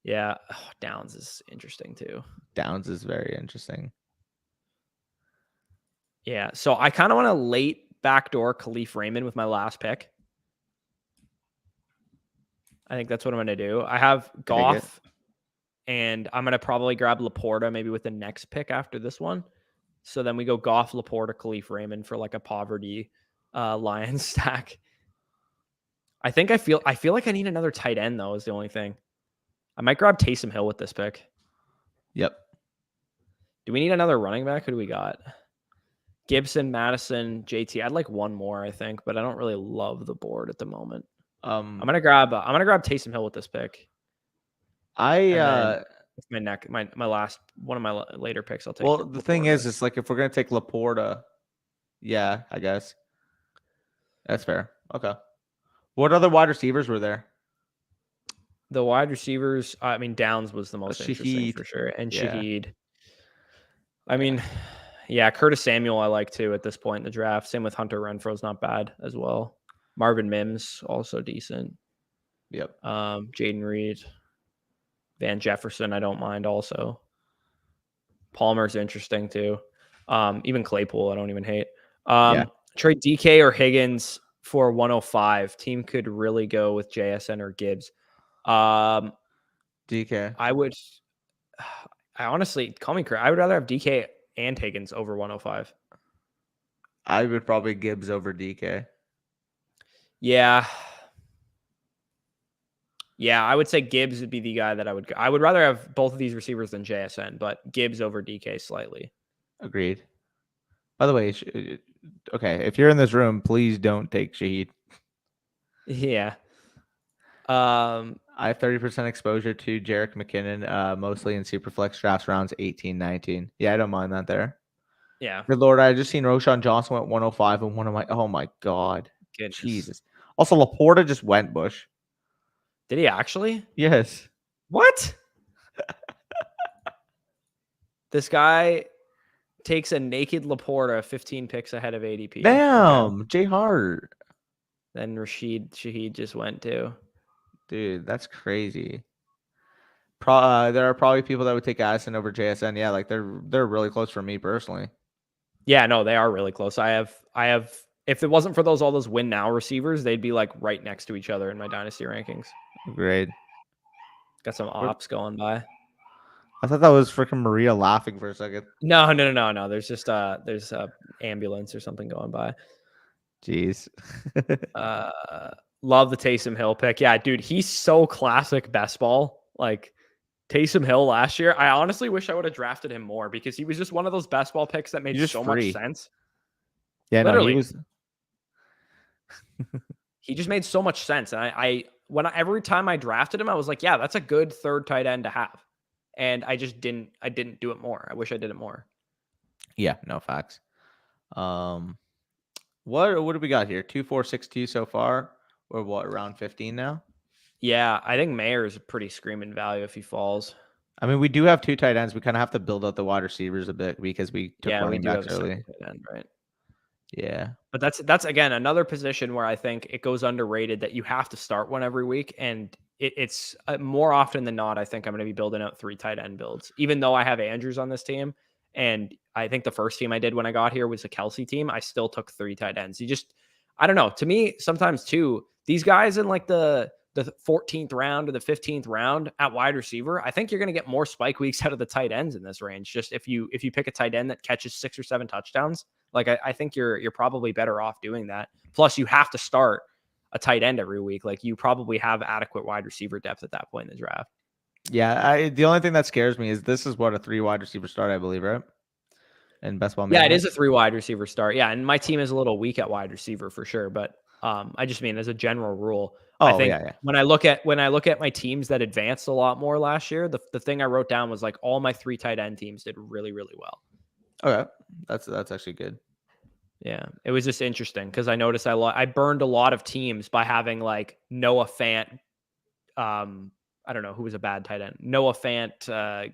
Yeah, Downs is interesting too. Downs is very interesting. Yeah, so I kind of want to late backdoor Khalif Raymond with my last pick. I think that's what I'm going to do. I have Goff, and I'm going to probably grab Laporta maybe with the next pick after this one. So then we go Goff, Laporta, Khalif Raymond for like a poverty Lions stack. I feel like I need another tight end, though, is the only thing. I might grab Taysom Hill with this pick. Yep. Do we need another running back? Who do we got? Gibson, Madison, JT. I'd like one more, I think, but I don't really love the board at the moment. I'm gonna grab Taysom Hill with this pick. And then my last one of my later picks, I'll take. Well, the thing is, it's like if we're gonna take Laporta, yeah, I guess that's fair. Okay. What other wide receivers were there? The wide receivers, I mean, Downs was the most interesting for sure, and Shaheed. I mean, yeah, Curtis Samuel I like too at this point in the draft. Same with Hunter Renfro's not bad as well. Marvin Mims also decent. Yep. Jaden Reed, Van Jefferson I don't mind also. Palmer's interesting too. Even Claypool I don't even hate. Trade DK or Higgins for 105. Team could really go with JSN or Gibbs. DK. I honestly, call me crazy. I would rather have DK and Higgins over 105. I would probably Gibbs over DK. Yeah. Yeah, I would say Gibbs would be the guy that I would rather have both of these receivers than JSN, but Gibbs over DK slightly. Agreed. By the way, okay, if you're in this room, please don't take Shaheed. Yeah. I have 30% exposure to Jerick McKinnon, mostly in Superflex drafts rounds 18, 19. Yeah, I don't mind that there. Yeah. Good Lord, I just seen Roshan Johnson went 105 and oh my God. Goodness. Jesus. Also, Laporta just went Bush. Did he actually? Yes. What? This guy takes a naked Laporta 15 picks ahead of ADP. Damn, okay. Jay Hart. Then Shaheed just went too. Dude, that's crazy. There are probably people that would take Addison over JSN. Yeah, like they're really close for me personally. Yeah, no, they are really close. I have if it wasn't for all those win now receivers, they'd be like right next to each other in my dynasty rankings. Great. Got some ops going by. I thought that was freaking Maria laughing for a second. No. There's just there's a ambulance or something going by. Jeez. Love the Taysom Hill pick. Yeah, dude, he's so classic best ball. Like Taysom Hill last year, I honestly wish I would have drafted him more because he was just one of those best ball picks that made so much sense. Yeah, literally. No, he was. He just made so much sense, and every time I drafted him, I was like, yeah, that's a good third tight end to have, and I just didn't do it more. I wish I did it more. Yeah, no facts. What do we got here? 2-4-6-2 so far. We're around 15 now? Yeah, I think Mayer is a pretty screaming value if he falls. I mean, we do have two tight ends. We kind of have to build out the wide receivers a bit because we took running backs early. Tight end, right? Yeah. But that's again another position where I think it goes underrated that you have to start one every week, and it's more often than not. I think I'm going to be building out 3 tight end builds, even though I have Andrews on this team. And I think the first team I did when I got here was a Kelsey team. I still took 3 tight ends. I don't know. To me, sometimes too, these guys in like the 14th round or the 15th round at wide receiver, I think you're going to get more spike weeks out of the tight ends in this range. Just if you pick a tight end that catches 6 or 7 touchdowns, like I think you're probably better off doing that. Plus, you have to start a tight end every week. Like you probably have adequate wide receiver depth at that point in the draft. Yeah, the only thing that scares me is this is what a 3 wide receiver start, I believe, right? And best ball. Yeah, it is a 3 wide receiver start. Yeah, and my team is a little weak at wide receiver for sure, but I just mean as a general rule. I think when I look at my teams that advanced a lot more last year, the thing I wrote down was like all my 3 tight end teams did really, really well. Okay, that's actually good. Yeah, it was just interesting because I noticed I burned a lot of teams by having like Noah Fant. I don't know who was a bad tight end. Noah Fant,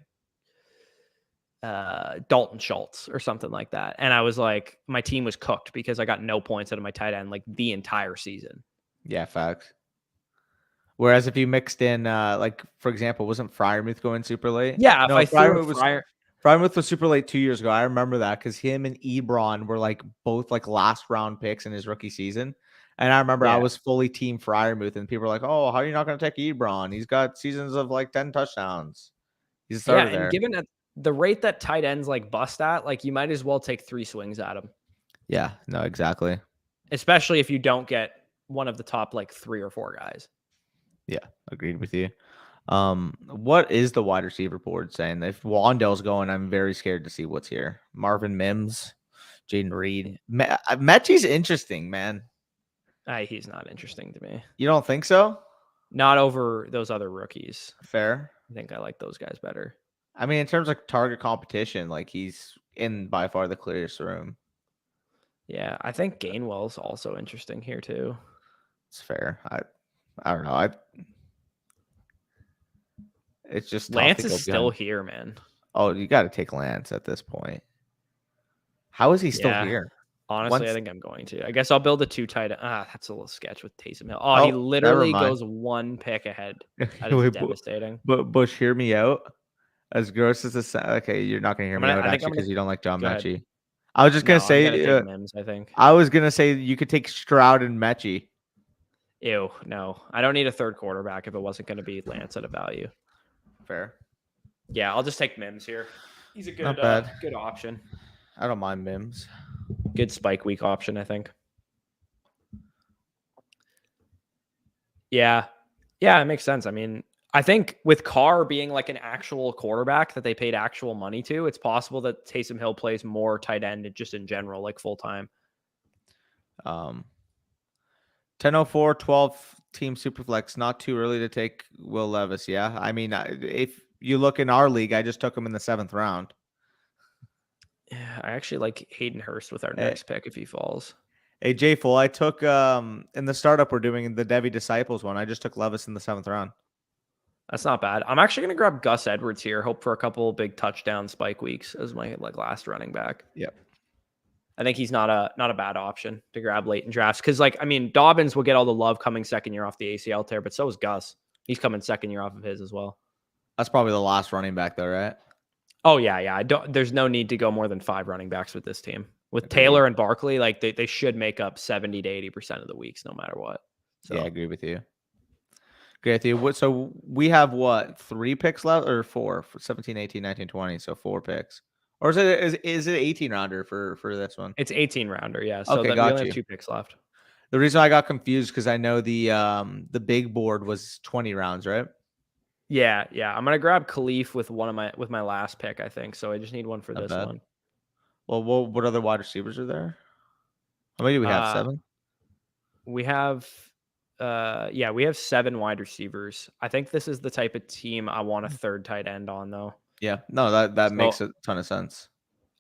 Dalton Schultz or something like that. And I was like, my team was cooked because I got no points out of my tight end like the entire season. Yeah, facts. Whereas if you mixed in, like for example, wasn't Freiermuth going super late? Yeah, no, if I threw Freiermuth was super late 2 years ago. I remember that because him and Ebron were like both like last round picks in his rookie season. And I remember I was fully team Freiermuth, and people were like, "Oh, how are you not going to take Ebron? He's got seasons of like 10 touchdowns. He's a starter there." And given at the rate that tight ends like bust at, like you might as well take 3 swings at him. Yeah, no, exactly. Especially if you don't get one of the top like 3 or 4 guys. Yeah, agreed with you. What is the wide receiver board saying? If Wandell's going, I'm very scared to see what's here. Marvin Mims, Jaden Reed. Mechie's interesting, man. He's not interesting to me. You don't think so? Not over those other rookies. Fair. I think I like those guys better. I mean, in terms of target competition, like he's in by far the clearest room. Yeah, I think Gainwell's also interesting here too. It's fair. I don't know. It's just tough Lance to go is still behind. here, man. Oh, you got to take Lance at this point. How is he still here? Honestly, I think I'm going to. I guess I'll build a 2 tight. That's a little sketch with Taysom Hill. Oh, he literally goes 1 pick ahead. That is devastating. But Bush, hear me out. As gross as this, okay, you're not gonna hear me out actually because you don't like John Mechie. I was just gonna say, I'm gonna take Mims, I think. I was gonna say you could take Stroud and Mechie. Ew, no, I don't need a third quarterback if it wasn't gonna be Lance at a value. Fair. Yeah, I'll just take Mims here. He's a good, good option. I don't mind Mims. Good spike week option, I think. Yeah, it makes sense. I mean, I think with Carr being like an actual quarterback that they paid actual money to, it's possible that Taysom Hill plays more tight end just in general, like full time. 1004, 12 team superflex. Not too early to take Will Levis. Yeah. I mean, if you look in our league, I just took him in the 7th round. Yeah, I actually like Hayden Hurst with our next pick if he falls. Hey, J Full, I took in the startup we're doing the Devi Disciples one. I just took Levis in the 7th round. That's not bad. I'm actually going to grab Gus Edwards here. Hope for a couple big touchdown spike weeks as my last running back. Yep. I think he's not a bad option to grab late in drafts because, I mean, Dobbins will get all the love coming second year off the ACL tear, but so is Gus. He's coming second year off of his as well. That's probably the last running back, though, right? Oh yeah. There's no need to go more than 5 running backs with this team. With Taylor and Barkley, they should make up 70 to 80% of the weeks, no matter what. So. Yeah, I agree with you. So we have 3 picks left or 4 for 17, 18, 19, 20. So 4 picks. Or is it 18 rounder for this one? It's 18 rounder, yeah. So okay, we only have 2 picks left. The reason I got confused because I know the big board was 20 rounds, right? Yeah. I'm gonna grab Khalif with my last pick, I think. So I just need one for this one. Well, what other wide receivers are there? How many do we have? 7? We have we have 7 wide receivers. I think this is the type of team I want a third tight end on, though. Yeah, no, that makes a ton of sense.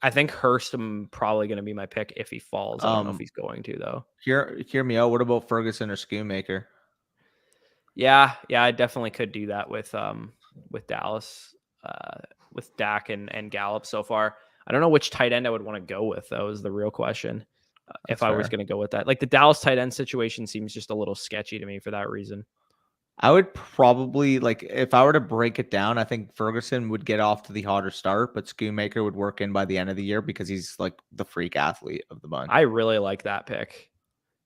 I think Hurst am probably going to be my pick if he falls. I don't know if he's going to, though. Hear me out. What about Ferguson or Schoonmaker? Yeah, I definitely could do that with Dallas, with Dak and Gallup so far. I don't know which tight end I would want to go with, though, is the real question. If I was going to go with that. Like the Dallas tight end situation seems just a little sketchy to me for that reason. I would probably, if I were to break it down, I think Ferguson would get off to the hotter start, but Schoonmaker would work in by the end of the year because he's like the freak athlete of the bunch. I really like that pick.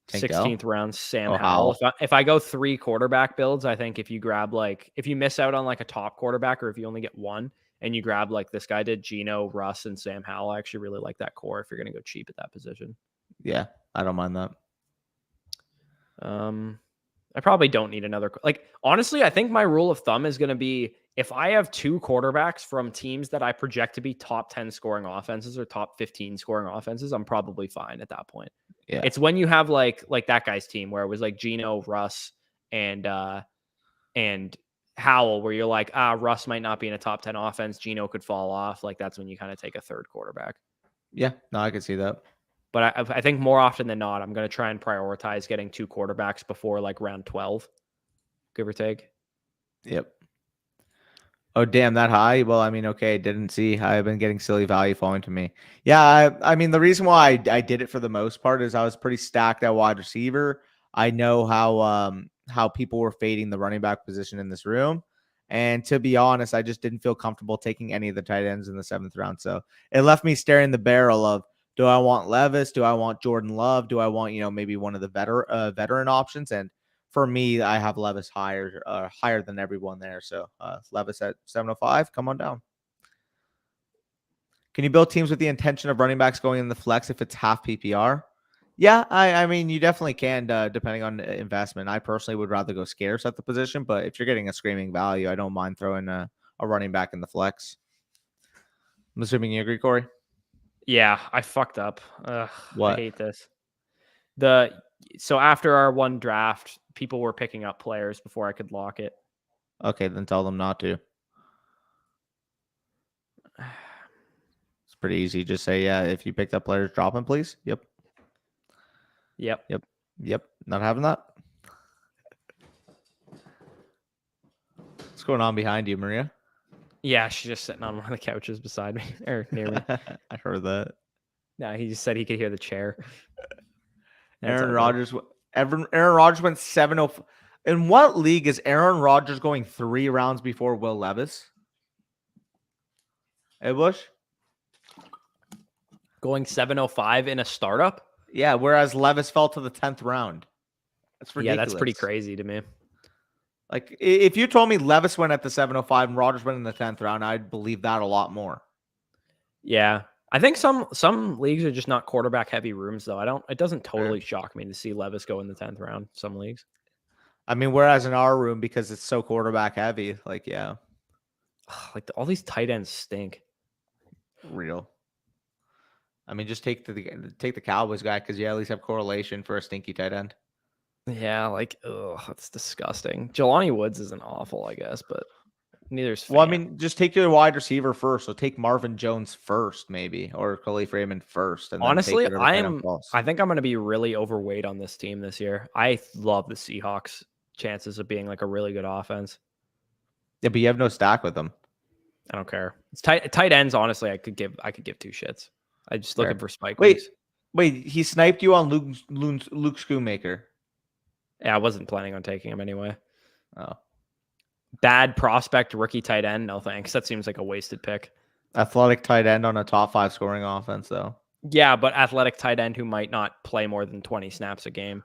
16th round, Sam Howell. If I go 3 quarterback builds, I think if you grab if you miss out on a top quarterback or if you only get one and you grab this guy did, Geno, Russ, and Sam Howell, I actually really like that core if you're going to go cheap at that position. Yeah, I don't mind that. I probably don't need another. Honestly, I think my rule of thumb is going to be if I have 2 quarterbacks from teams that I project to be top 10 scoring offenses or top 15 scoring offenses, I'm probably fine at that point. Yeah. It's when you have like that guy's team where it was Geno, Russ, and Howell, where you're like, Russ might not be in a top 10 offense. Geno could fall off. That's when you kind of take a third quarterback. Yeah, no, I can see that. But I think more often than not, I'm going to try and prioritize getting 2 quarterbacks before round 12, give or take. Yep. Oh, damn, that high? Well, I mean, okay, didn't see. I've been getting silly value falling to me. Yeah, I mean, the reason why I did it for the most part is I was pretty stacked at wide receiver. I know how people were fading the running back position in this room. And to be honest, I just didn't feel comfortable taking any of the tight ends in the 7th round. So it left me staring the barrel of, do I want Levis? Do I want Jordan Love? Do I want, maybe one of the veteran options? And for me, I have Levis higher than everyone there. So Levis at 705, come on down. Can you build teams with the intention of running backs going in the flex if it's half PPR? Yeah, I mean, you definitely can, depending on investment. I personally would rather go scarce at the position, but if you're getting a screaming value, I don't mind throwing a running back in the flex. I'm assuming you agree, Corey. Yeah, I fucked up. Ugh, I What? hate this. So after our one draft, people were picking up players before I could lock it. Okay, then tell them not to. It's pretty easy. Just say, yeah, if you picked up players, drop them, please. Yep. Yep. Yep. Not having that. What's going on behind you, Maria? Yeah, she's just sitting on one of the couches beside me or near me. I heard that. No, he just said he could hear the chair. Aaron Rodgers. Aaron Rodgers went 7-0. In what league is Aaron Rodgers going 3 rounds before Will Levis? Hey, Bush? Going 705 in a startup? Yeah, whereas Levis fell to the 10th round. That's ridiculous. Yeah, that's pretty crazy to me. Like, if you told me Levis went at the 705 and Rodgers went in the 10th round, I'd believe that a lot more. Yeah. I think some leagues are just not quarterback heavy rooms though. It doesn't totally shock me to see Levis go in the 10th round, some leagues. I mean, whereas in our room, because it's so quarterback heavy, like, yeah. Like all these tight ends stink. Real. I mean, just take the Cowboys guy because you at least have correlation for a stinky tight end. Yeah, like, that's disgusting. Jelani Woods isn't awful, I guess, but neither's Fant. Well, I mean, just take your wide receiver first. So take Marvin Jones first, maybe, or Khalif Raymond first. And honestly, then I think I'm going to be really overweight on this team this year. I love the Seahawks' chances of being like a really good offense. Yeah, but you have no stack with them. I don't care. It's tight ends. Honestly, I could give 2 shits. I'm just looking for spike. Wait, he sniped you on Luke Schoonmaker. Yeah, I wasn't planning on taking him anyway. Oh. Bad prospect rookie tight end. No thanks. That seems like a wasted pick. Athletic tight end on a top 5 scoring offense, though. Yeah, but athletic tight end who might not play more than 20 snaps a game.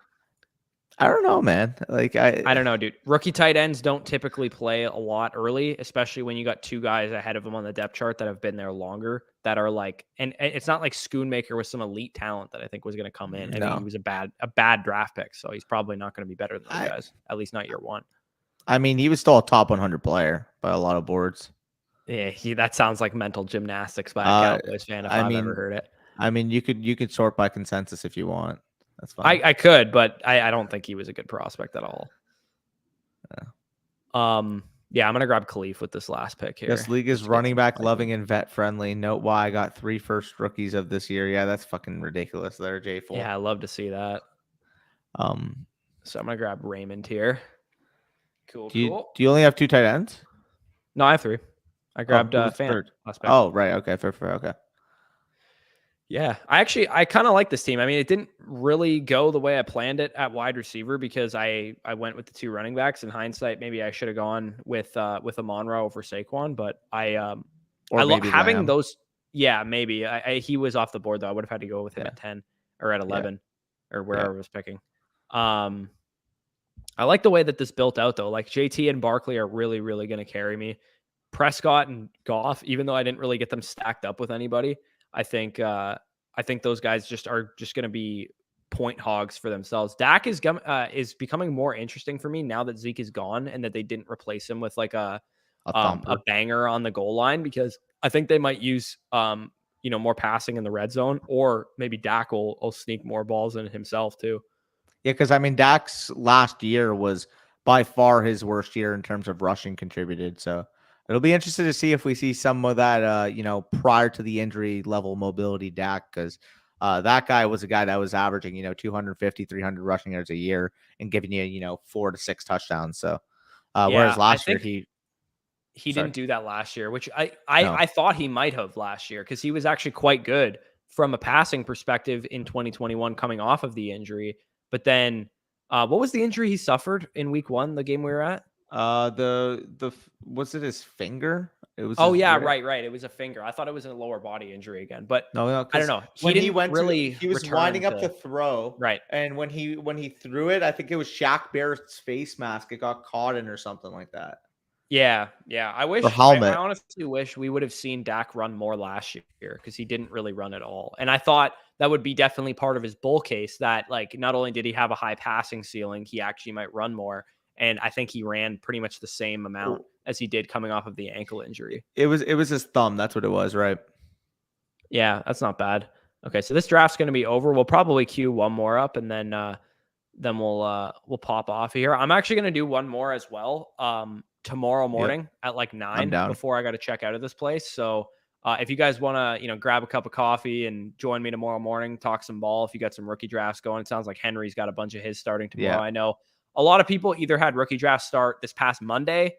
I don't know, man. Like I don't know, dude. Rookie tight ends don't typically play a lot early, especially when you got 2 guys ahead of them on the depth chart that have been there longer. That are like, and it's not like Schoonmaker was some elite talent that I think was going to come in. I think he was a bad draft pick, so he's probably not going to be better than those guys. At least not year 1. I mean, he was still a top 100 player by a lot of boards. Yeah, that sounds like mental gymnastics by a Cowboys fan if I've ever heard it. I mean, you could sort by consensus if you want. That's fine. I could, but I don't think he was a good prospect at all. Yeah, I'm gonna grab Khalif with this last pick here. This league is running back loving and vet friendly. Note why I got 3 first rookies of this year. Yeah, that's fucking ridiculous there, J4. Yeah, I love to see that. So I'm gonna grab Raymond here. Cool. Do you only have 2 tight ends? No, I have 3. I grabbed Fant. Oh, right. Okay, fair. Okay. Yeah, I kind of like this team. I mean, it didn't really go the way I planned it at wide receiver because I went with the 2 running backs. In hindsight, maybe I should have gone with a Monroe over Saquon, but I love having those. Yeah, maybe he was off the board though. I would have had to go with him at 10 or at 11 or wherever I was picking. I like the way that this built out though. Like JT and Barkley are really, really going to carry me. Prescott and Goff, even though I didn't really get them stacked up with anybody, I think those guys are just going to be point hogs for themselves. Dak is becoming more interesting for me now that Zeke is gone and that they didn't replace him with like a banger on the goal line, because I think they might use more passing in the red zone, or maybe Dak will sneak more balls in himself too. Yeah, because I mean Dak's last year was by far his worst year in terms of rushing contributed. So it'll be interesting to see if we see some of that, prior to the injury level mobility Dak, because that guy was a guy that was averaging, 250, 300 rushing yards a year and giving you, 4 to 6 touchdowns. So whereas last year he didn't do that last year, which I thought he might have last year, because he was actually quite good from a passing perspective in 2021 coming off of the injury. But then what was the injury he suffered in week 1, the game we were at? Was it his finger? It was. Right. It was a finger. I thought it was a lower body injury again, but no, I don't know. He was winding up to throw, right? And when he threw it, I think it was Shaq Barrett's face mask. It got caught in or something like that. Yeah. I wish. I honestly wish we would have seen Dak run more last year, because he didn't really run at all. And I thought that would be definitely part of his bull case that like not only did he have a high passing ceiling, he actually might run more. And I think he ran pretty much the same amount as he did coming off of the ankle injury. It was his thumb. That's what it was, right? Yeah, that's not bad. Okay, so this draft's going to be over. We'll probably queue one more up, and then we'll pop off here. I'm actually going to do one more as well tomorrow morning at like 9 before I got to check out of this place. So if you guys want to, grab a cup of coffee and join me tomorrow morning, talk some ball. If you got some rookie drafts going, it sounds like Henry's got a bunch of his starting tomorrow. I know a lot of people either had rookie drafts start this past Monday,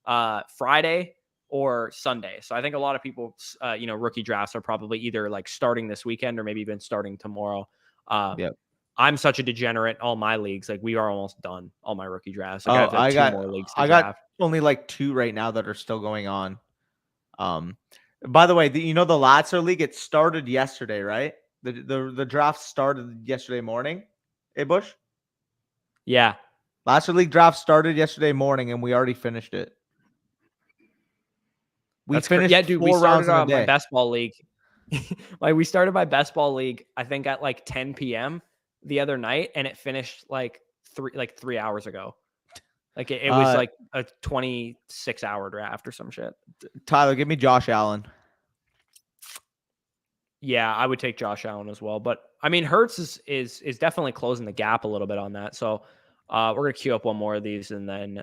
Friday, or Sunday. So I think a lot of people, rookie drafts are probably either like starting this weekend or maybe even starting tomorrow. I'm such a degenerate. All my leagues, like we are almost done. All my rookie drafts. Like I got two more leagues to draft. Got only like 2 right now that are still going on. By the way, the Latzer League, it started yesterday, right? The draft started yesterday morning. Hey, Bush? Yeah. Latzer League draft started yesterday morning, and we already finished it. We finished dude, 4 rounds in a day. My best ball league. Like we started my best ball league, I think at like 10 p.m. the other night, and it finished like 3 hours ago. Like it was like a 26-hour draft or some shit. Tyler, give me Josh Allen. Yeah, I would take Josh Allen as well. But I mean, Hurts is definitely closing the gap a little bit on that. So we're gonna queue up one more of these, and then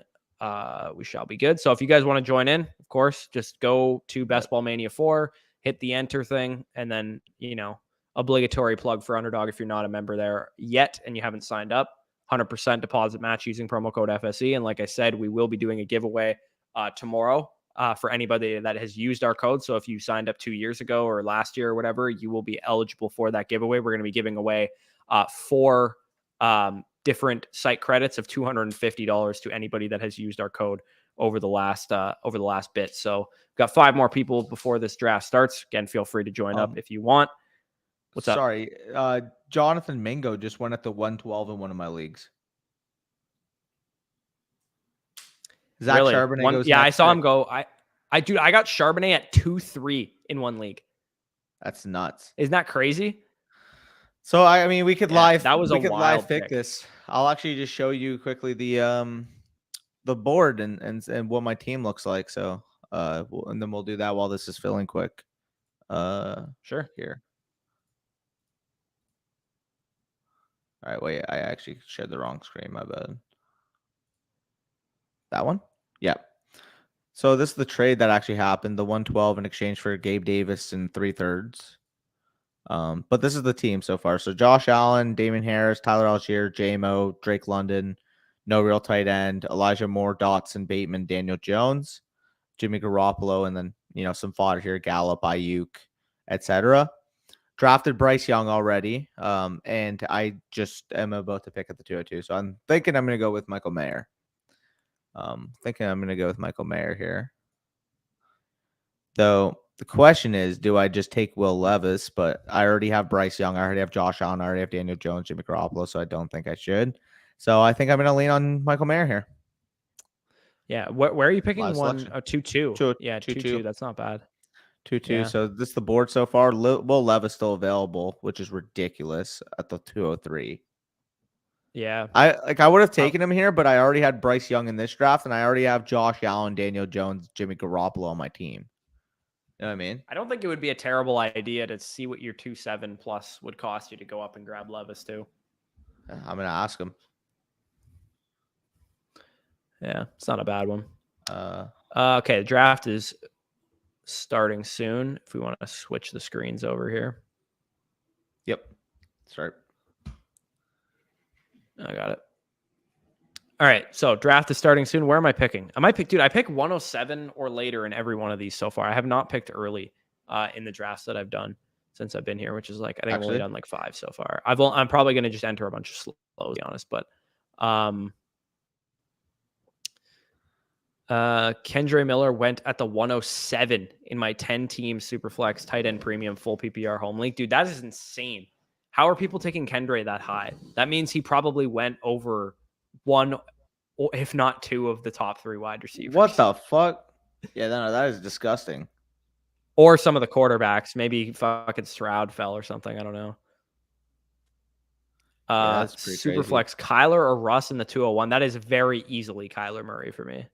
we shall be good. So if you guys want to join in, of course, just go to Best Ball Mania 4, hit the enter thing, and then obligatory plug for Underdog if you're not a member there yet and you haven't signed up. 100% deposit match using promo code FSE. And like I said, we will be doing a giveaway tomorrow for anybody that has used our code. So if you signed up 2 years ago or last year or whatever, you will be eligible for that giveaway. We're going to be giving away 4 different site credits of $250 to anybody that has used our code over the last bit. So we've got 5 more people before this draft starts. Again, feel free to join up if you want. What's up? Sorry, Jonathan Mingo just went at the 112 in one of my leagues. Zach really? Charbonnet goes I saw him go. I got Charbonnet at 2-3 in one league. That's nuts. Isn't that crazy? So I mean, we could live. That was we a could wild live pick this. I'll actually just show you quickly the board and what my team looks like. So and then we'll do that while this is filling quick. Sure. Here. All right, wait. I actually shared the wrong screen. My bad. That one? Yeah. So this is the trade that actually happened. The 112 in exchange for Gabe Davis and 3/3. But this is the team so far. So Josh Allen, Damon Harris, Tyler Algier, J-Mo, Drake London, no real tight end, Elijah Moore, Dotson, Bateman, Daniel Jones, Jimmy Garoppolo, and then some fodder here, Gallup, Ayuk, etc. Drafted Bryce Young already, and I just am about to pick at the 202. So I'm thinking I'm going to go with Michael Mayer. Here. Though the question is, do I just take Will Levis? But I already have Bryce Young. I already have Josh Allen. I already have Daniel Jones, Jimmy Garoppolo. So I don't think I should. So I think I'm going to lean on Michael Mayer here. Yeah. Where are you picking? 2-2. Yeah, 2-2. That's not bad. 2-2. Yeah. So this is the board so far. Will Levis still available, which is ridiculous at the 203. Yeah. I would have taken him here, but I already had Bryce Young in this draft, and I already have Josh Allen, Daniel Jones, Jimmy Garoppolo on my team. You know what I mean? I don't think it would be a terrible idea to see what your 2-7 plus would cost you to go up and grab Levis too. I'm going to ask him. Yeah, it's not a bad one. Okay, the draft is starting soon. If we want to switch the screens over here. Yep. Start. I got it. All right, so draft is starting soon. Where am I picking? I pick 107 or later in every one of these so far. I have not picked early in the drafts that I've done since I've been here, which is like I think I've only done like 5 so far. I'm probably going to just enter a bunch of slow, to be honest, but Kendre Miller went at the 107 in my 10-team Superflex tight end premium full PPR home league. Dude, that is insane. How are people taking Kendre that high? That means he probably went over 1, if not 2, of the top 3 wide receivers. What the fuck? Yeah, no, that is disgusting. Or some of the quarterbacks. Maybe fucking Stroud fell or something. I don't know. Yeah, that's pretty Super crazy. flex, Kyler or Russ in the 201. That is very easily Kyler Murray for me.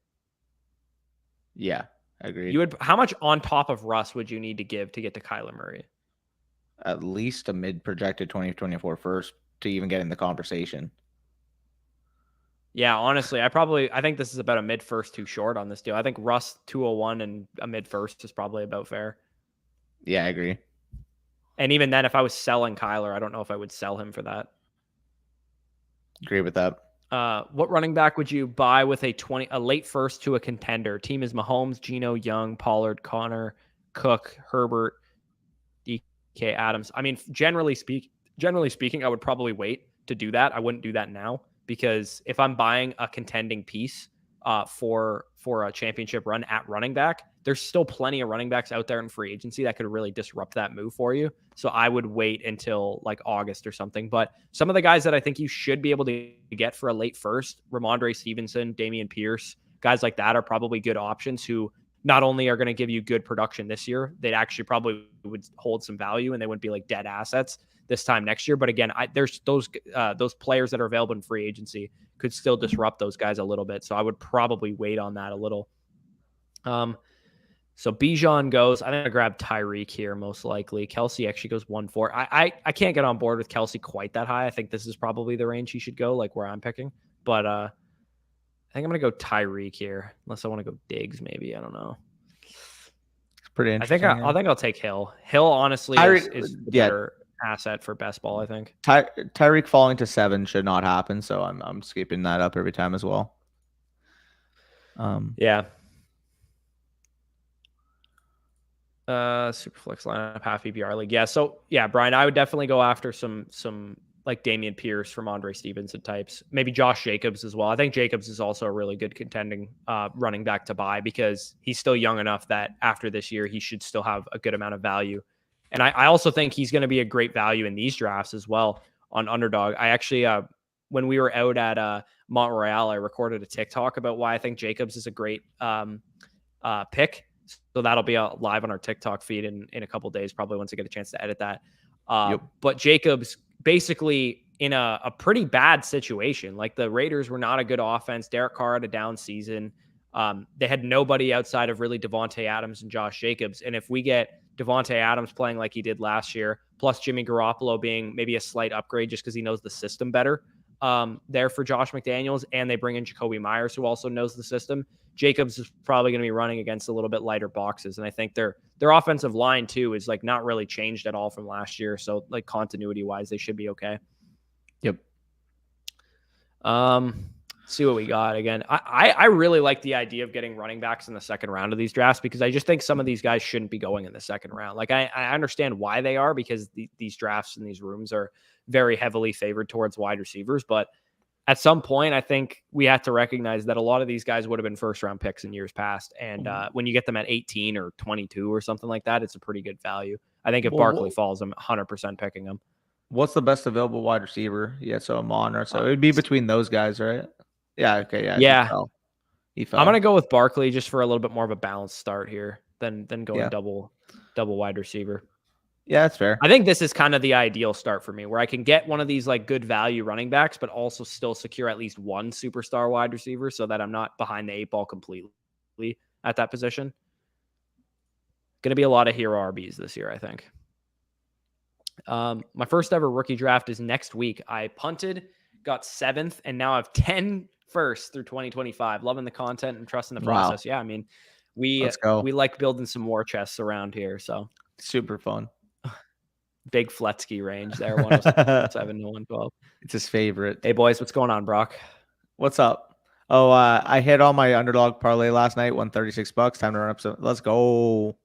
Yeah, agreed. You would how much on top of Russ would you need to give to get to Kyler Murray? At least a mid-projected 2024 first to even get in the conversation. Yeah, honestly, I think this is about a mid first too short on this deal. I think Russ 201 and a mid first is probably about fair. Yeah, I agree. And even then, if I was selling Kyler, I don't know if I would sell him for that. Agree with that. What running back would you buy with a late first to a contender? Team is Mahomes, Geno, Young, Pollard, Connor, Cook, Herbert, DK, Adams. I mean, generally speaking, I would probably wait to do that. I wouldn't do that now because if I'm buying a contending piece for a championship run at running back, there's still plenty of running backs out there in free agency that could really disrupt that move for you. So I would wait until like August or something. But some of the guys that I think you should be able to get for a late first, Ramondre Stevenson, Dameon Pierce, guys like that are probably good options who not only are going to give you good production this year, they'd actually probably would hold some value and they wouldn't be like dead assets this time next year. But again, there's those players that are available in free agency could still disrupt those guys a little bit. So I would probably wait on that a little. So Bijan goes. I'm going to grab Tyreek here, most likely. Kelsey actually goes 1-4. I can't get on board with Kelsey quite that high. I think this is probably the range he should go, like where I'm picking. But I think I'm going to go Tyreek here, unless I want to go Diggs maybe. I don't know. It's pretty interesting. I think I'll take Hill. Hill, honestly, is the better asset for best ball, I think. Tyreek falling to 7 should not happen, so I'm skipping that up every time as well. Yeah. Superflex lineup, half PPR league. Yeah. So yeah, Brian, I would definitely go after some like Dameon Pierce from Andre Stevenson types, maybe Josh Jacobs as well. I think Jacobs is also a really good contending running back to buy because he's still young enough that after this year, he should still have a good amount of value. And I also think he's going to be a great value in these drafts as well on Underdog. I actually, when we were out at Montreal, I recorded a TikTok about why I think Jacobs is a great pick. So that'll be live on our TikTok feed in a couple of days, probably once I get a chance to edit that. But Jacobs basically in a pretty bad situation. Like the Raiders were not a good offense. Derek Carr had a down season. They had nobody outside of really Devontae Adams and Josh Jacobs. And if we get Devontae Adams playing like he did last year, plus Jimmy Garoppolo being maybe a slight upgrade just because he knows the system better there for Josh McDaniels, and they bring in Jacoby Myers, who also knows the system, Jacobs is probably going to be running against a little bit lighter boxes. And I think their offensive line too is like not really changed at all from last year. So like continuity wise, they should be okay. Yep. See what we got again. I really like the idea of getting running backs in the second round of these drafts because I just think some of these guys shouldn't be going in the second round. Like I understand why they are because these drafts in these rooms are very heavily favored towards wide receivers. But at some point, I think we have to recognize that a lot of these guys would have been first round picks in years past. And when you get them at 18 or 22 or something like that, it's a pretty good value. I think if Barkley falls, I'm 100% picking him. What's the best available wide receiver? Yeah, so Amon, so it would be between those guys, right? Yeah. Okay. Yeah. Yeah. He fell. I'm gonna go with Barkley just for a little bit more of a balanced start here than going double wide receiver. Yeah, that's fair. I think this is kind of the ideal start for me, where I can get one of these like good value running backs, but also still secure at least one superstar wide receiver, so that I'm not behind the 8 ball completely at that position. Going to be a lot of hero RBs this year, I think. My first ever rookie draft is next week. I punted, got 7th, and now I have 10 firsts through 2025. Loving the content and trusting the process. Wow. Yeah, I mean, we like building some war chests around here, so super fun. Big Fletsky range there, 107 to 112. It's his favorite. Hey boys, what's going on, Brock? What's up? Oh, I hit on my Underdog parlay last night, won $36. Time to run up some. Let's go.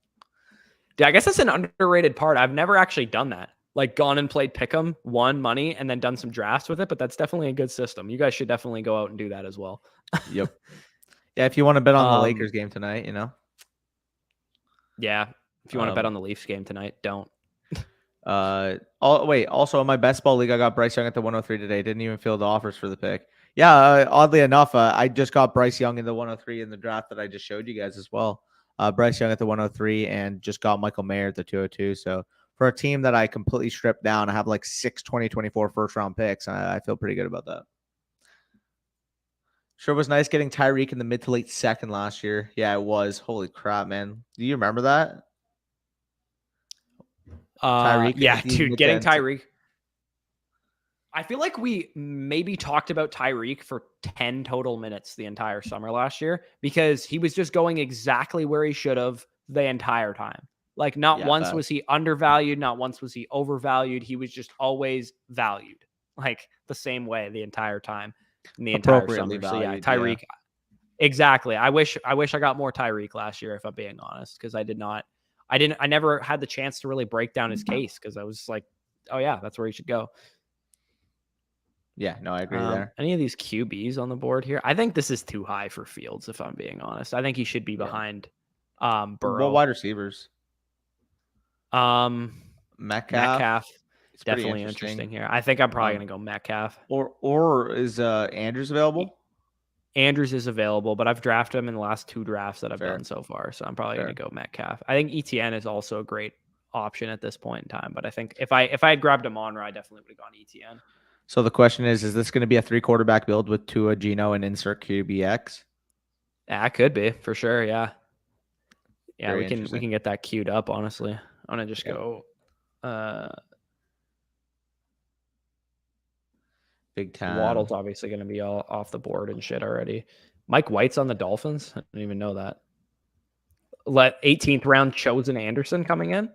Dude, I guess that's an underrated part. I've never actually done that. Like gone and played Pick'em, won money, and then done some drafts with it. But that's definitely a good system. You guys should definitely go out and do that as well. Yep. Yeah, if you want to bet on the Lakers game tonight, you know. Yeah, if you want to bet on the Leafs game tonight, don't. Also in my best ball league, I got Bryce Young at the 103 today. Didn't even fill the offers for the pick. Yeah, oddly enough, I just got Bryce Young in the 103 in the draft that I just showed you guys as well. Bryce Young at the 103 and just got Michael Mayer at the 202. So for a team that I completely stripped down, I have like 6 2024 first round picks. I feel pretty good about that. Sure was nice getting Tyreek in the mid to late second last year. Yeah, it was. Holy crap, man. Do you remember that? Tyreek in Yeah, the dude, mid to getting end. Tyreek. I feel like we maybe talked about Tyreek for 10 total minutes the entire summer last year because he was just going exactly where he should have the entire time. Like, not once was he undervalued, not once was he overvalued. He was just always valued, like the same way the entire time in the entire Appropriately summer. So yeah, valued, Tyreek. Exactly. I wish I got more Tyreek last year, if I'm being honest, because I never had the chance to really break down his case because I was like, oh yeah, that's where he should go. Yeah, no, I agree there. Any of these QBs on the board here? I think this is too high for Fields, if I'm being honest. I think he should be behind Burrow. What wide receivers? Metcalf. It's pretty Definitely interesting here. I think I'm probably going to go Metcalf. Or is Andrews available? Andrews is available, but I've drafted him in the last 2 drafts that I've Fair. done so far, so I'm probably going to go Metcalf. I think ETN is also a great option at this point in time, but I think if I had grabbed him on, I definitely would have gone ETN. So the question is this going to be a 3 quarterback build with Tua, Geno, and insert QBX? Yeah, it could be for sure. Yeah, Very we can get that queued up. Honestly, I'm gonna just go. Big time. Waddle's obviously going to be all off the board and shit already. Mike White's on the Dolphins. I didn't even know that. Let 18th round chosen Anderson coming in.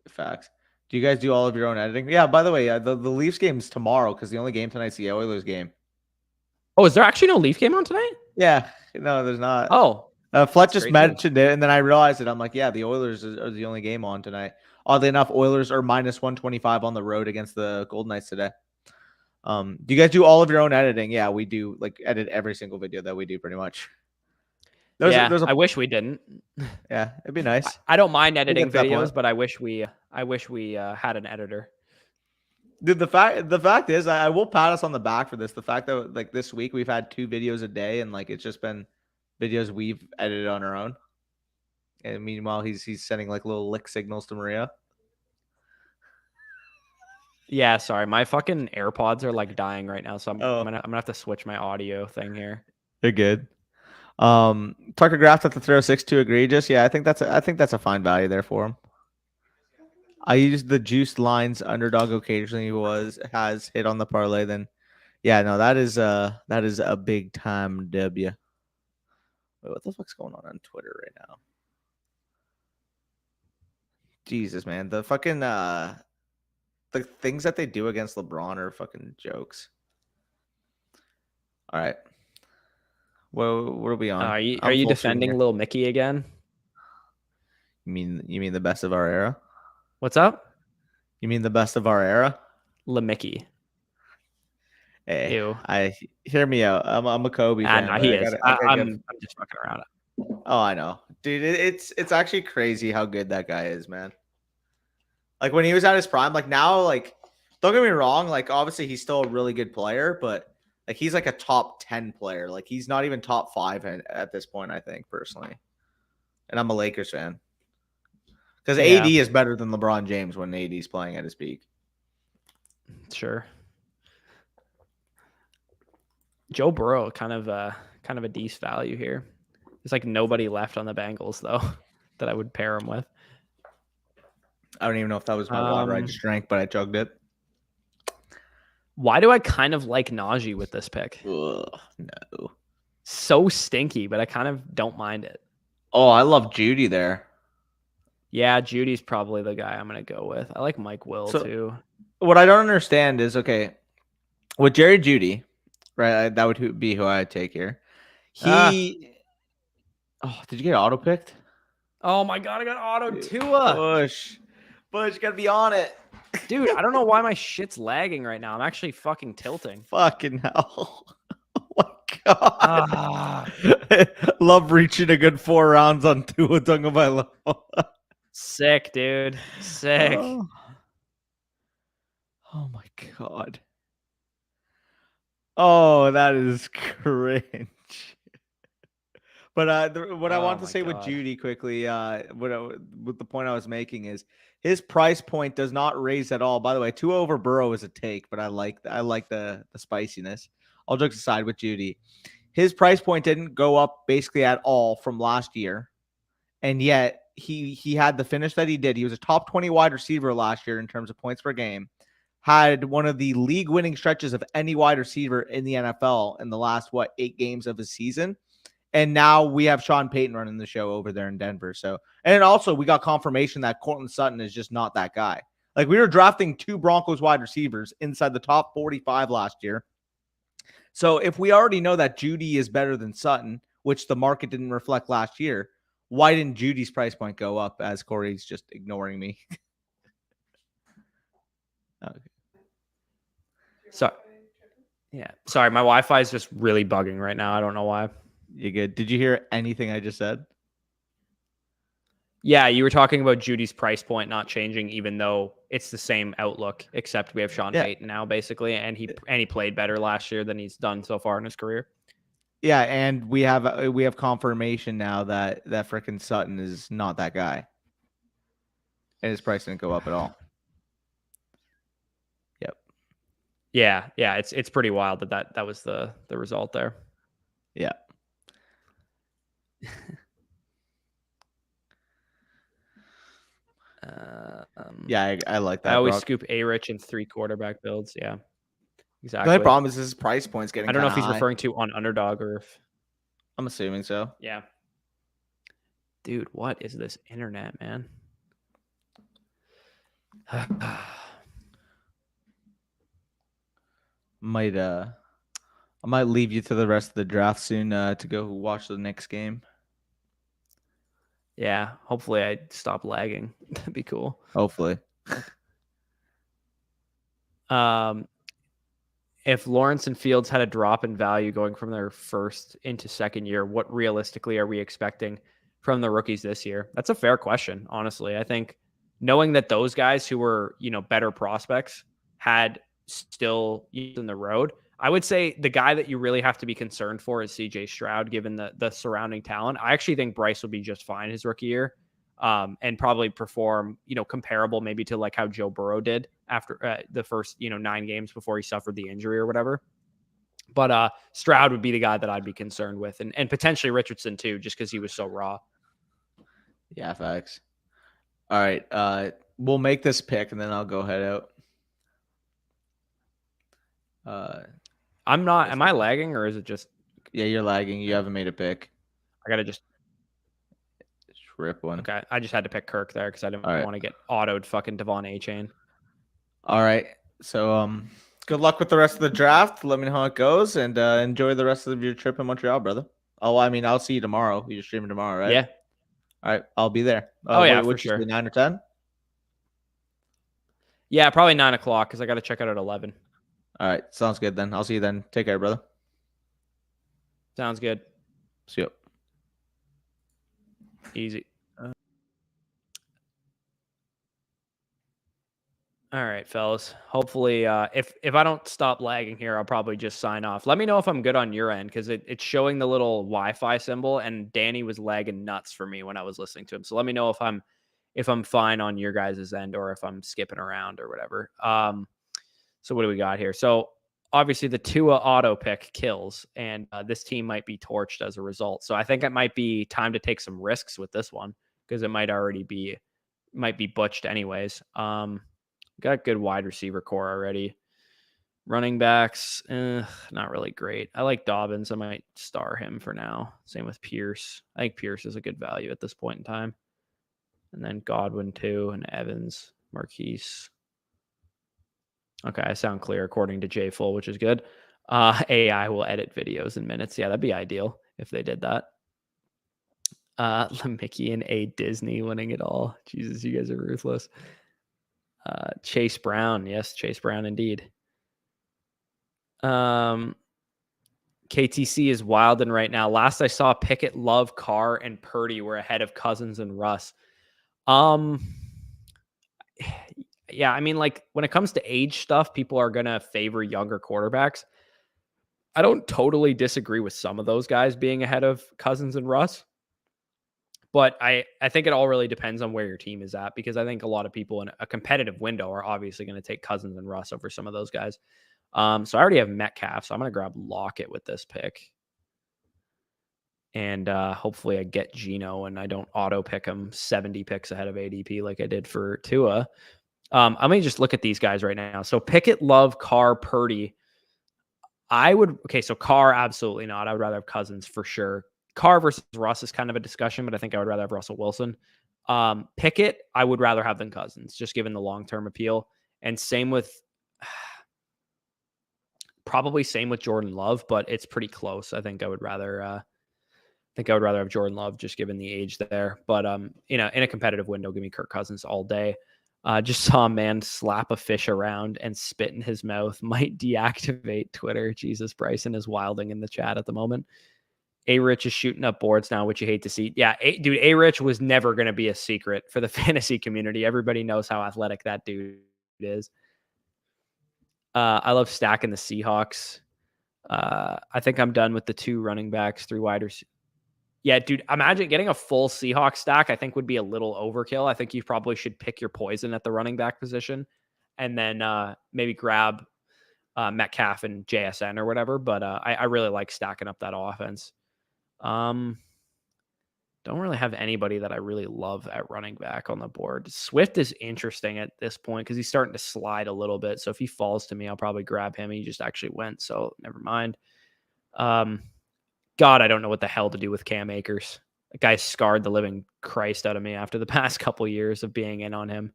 Facts. Do you guys do all of your own editing? Yeah, by the way, the Leafs game's tomorrow because the only game tonight's the Oilers game. Oh, is there actually no Leaf game on tonight? Yeah. No, there's not. Oh. Fletch just mentioned it, and then I realized it. I'm like, yeah, the Oilers are the only game on tonight. Oddly enough, Oilers are minus 125 on the road against the Golden Knights today. Do you guys do all of your own editing? Yeah, we do. Like, edit every single video that we do pretty much. I wish we didn't. Yeah, it'd be nice. I don't mind editing videos, but I wish we had an editor. Dude, the fact is, I will pat us on the back for this. The fact that like this week we've had 2 videos a day, and like it's just been videos we've edited on our own. And meanwhile, he's sending like little lick signals to Maria. Yeah, sorry, my fucking AirPods are like dying right now, so I'm gonna have to switch my audio thing here. They're good. Tucker Graft at the throw 6-2 egregious. Yeah, I think that's a fine value there for him. I used the juiced lines underdog occasionally has hit on the parlay. Then, yeah, no, that is a big time W. Wait, what the fuck's going on Twitter right now? Jesus, man, the fucking the things that they do against LeBron are fucking jokes. All right. Well, what are we on? Are you defending Lil Mickey again? You mean the best of our era? What's up? You mean the best of our era? Lil Mickey. Hey, ew. Hear me out. I'm a Kobe fan. No, he is. I'm just fucking around. Oh, I know, dude. It's actually crazy how good that guy is, man. Like when he was at his prime, like now, like don't get me wrong, like obviously he's still a really good player, but like he's like a top 10 player. Like he's not even top 5 at this point, I think, personally. And I'm a Lakers fan. Because AD is better than LeBron James when AD is playing at his peak. Sure. Joe Burrow, kind of a decent value here. There's like nobody left on the Bengals though that I would pair him with. I don't even know if that was my water I just drank, but I chugged it. Why do I kind of like Najee with this pick? Ugh, no. So stinky, but I kind of don't mind it. Oh, I love Judy there. Yeah, Judy's probably the guy I'm going to go with. I like Mike Will too. What I don't understand is, okay, with Jerry Judy, right, that would be who I'd take here. Did you get auto picked? Oh my God, I got auto Tua. Bush, you got to be on it. Dude, I don't know why my shit's lagging right now. I'm actually fucking tilting. Fucking hell. Oh my God. Love reaching a good 4 rounds on Tua Tagovailoa. Sick, dude. Sick. Oh my God. Oh, that is cringe. But what I Oh want to my say with God. Judy quickly, with the point I was making is his price point does not raise at all. By the way, 2 over Burrow is a take, but I like the spiciness. All jokes aside with Judy, his price point didn't go up basically at all from last year, and yet he had the finish that he did. He was a top 20 wide receiver last year in terms of points per game. Had one of the league winning stretches of any wide receiver in the NFL in the last 8 games of his season. And now we have Sean Payton running the show over there in Denver. So, and also we got confirmation that Cortland Sutton is just not that guy. Like, we were drafting 2 Broncos wide receivers inside the top 45 last year. So if we already know that Judy is better than Sutton, which the market didn't reflect last year, why didn't Judy's price point go up? As Corey's just ignoring me. Okay. So, yeah. Sorry, my Wi-Fi is just really bugging right now. I don't know why. You good? Did you hear anything I just said? Yeah, you were talking about Judy's price point not changing, even though it's the same outlook, except we have Sean Payton now, basically, and he played better last year than he's done so far in his career. Yeah, and we have confirmation now that frickin' Sutton is not that guy, and his price didn't go up at all. Yep. Yeah, it's pretty wild that was the result there. Yeah. Yeah, I like that. I always scoop A-Rich in 3 quarterback builds. Yeah, exactly. The only problem is his price point's getting. I don't know if he's high. referring to on Underdog or if. I'm assuming so. Yeah. Dude, what is this internet, man? I might leave you to the rest of the draft soon to go watch the next game. Yeah, hopefully I stop lagging. That'd be cool. Hopefully. If Lawrence and Fields had a drop in value going from their first into second year, what realistically are we expecting from the rookies this year? That's a fair question, honestly. I think knowing that those guys who were, better prospects had still in the road, I would say the guy that you really have to be concerned for is CJ Stroud, given the surrounding talent. I actually think Bryce will be just fine his rookie year, and probably perform, comparable maybe to like how Joe Burrow did after the first, 9 games before he suffered the injury or whatever. But Stroud would be the guy that I'd be concerned with, and potentially Richardson too, just because he was so raw. Yeah, facts. All right, we'll make this pick, and then I'll go head out. I'm not. Am I lagging, or is it just? Yeah, you're lagging. You haven't made a pick. I gotta just rip one. Okay, I just had to pick Kirk there because I didn't want to get autoed fucking Devon A-Chain. All right, so good luck with the rest of the draft. Let me know how it goes, and enjoy the rest of your trip in Montreal, brother. Oh, I mean, I'll see you tomorrow. You're streaming tomorrow, right? Yeah. All right, I'll be there. Yeah, for sure. 9 or 10? Yeah, probably 9 o'clock because I got to check out at 11. All right, sounds good then. I'll see you then. Take care, brother. Sounds good. See you. Easy. All right, fellas. Hopefully, if I don't stop lagging here, I'll probably just sign off. Let me know if I'm good on your end because it's showing the little Wi-Fi symbol, and Danny was lagging nuts for me when I was listening to him. So let me know if I'm fine on your guys' end or if I'm skipping around or whatever. So what do we got here? So obviously the Tua auto pick kills, and this team might be torched as a result. So I think it might be time to take some risks with this one because it might be butched anyways. Got a good wide receiver core already. Running backs, not really great. I like Dobbins. I might star him for now. Same with Pierce. I think Pierce is a good value at this point in time. And then Godwin too, and Evans, Marquise. Okay, I sound clear according to JFull, which is good. AI will edit videos in minutes. Yeah, that'd be ideal if they did that. Mickey and A Disney winning it all. Jesus, you guys are ruthless. Chase Brown. Yes, Chase Brown indeed. KTC is wilding right now. Last I saw, Pickett, Love, Carr, and Purdy were ahead of Cousins and Russ. Yeah, I mean, like when it comes to age stuff, people are going to favor younger quarterbacks. I don't totally disagree with some of those guys being ahead of Cousins and Russ. But I think it all really depends on where your team is at, because I think a lot of people in a competitive window are obviously going to take Cousins and Russ over some of those guys. So I already have Metcalf, so I'm going to grab Lockett with this pick. And hopefully I get Geno and I don't auto pick him 70 picks ahead of ADP like I did for Tua. Let me just look at these guys right now. So Pickett, Love, Carr, Purdy. So Carr, absolutely not. I would rather have Cousins for sure. Carr versus Russ is kind of a discussion, but I think I would rather have Russell Wilson. Pickett, I would rather have than Cousins, just given the long-term appeal. And probably same with Jordan Love, but it's pretty close. I think I would rather have Jordan Love, just given the age there. But in a competitive window, give me Kirk Cousins all day. Just saw a man slap a fish around and spit in his mouth. Might deactivate Twitter. Jesus, Bryson is wilding in the chat at the moment. A-Rich is shooting up boards now, which you hate to see. Yeah, dude, A-Rich was never going to be a secret for the fantasy community. Everybody knows how athletic that dude is. I love stacking the Seahawks. I think I'm done with the 2 running backs, 3 wide receivers. Yeah, dude, imagine getting a full Seahawks stack, I think would be a little overkill. I think you probably should pick your poison at the running back position and then maybe grab Metcalf and JSN or whatever. But I really like stacking up that offense. Don't really have anybody that I really love at running back on the board. Swift is interesting at this point because he's starting to slide a little bit. So if he falls to me, I'll probably grab him. He just actually went, so never mind. God, I don't know what the hell to do with Cam Akers. That guy scarred the living Christ out of me after the past couple of years of being in on him.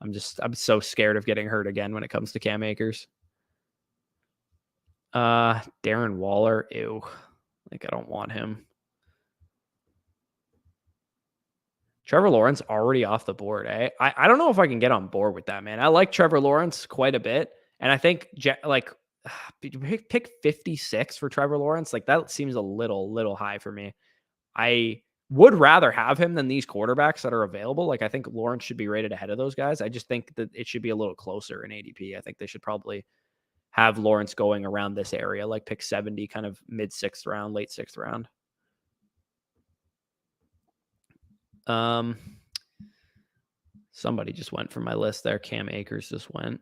I'm so scared of getting hurt again when it comes to Cam Akers. Darren Waller, ew. Like, I don't want him. Trevor Lawrence already off the board, eh? I don't know if I can get on board with that, man. I like Trevor Lawrence quite a bit. And I think, pick 56 for Trevor Lawrence. Like, that seems a little high for me. I would rather have him than these quarterbacks that are available. Like, I think Lawrence should be rated ahead of those guys. I just think that it should be a little closer in ADP. I think they should probably have Lawrence going around this area, like pick 70, kind of mid 6th round, late 6th round. Somebody just went from my list there. Cam Akers just went.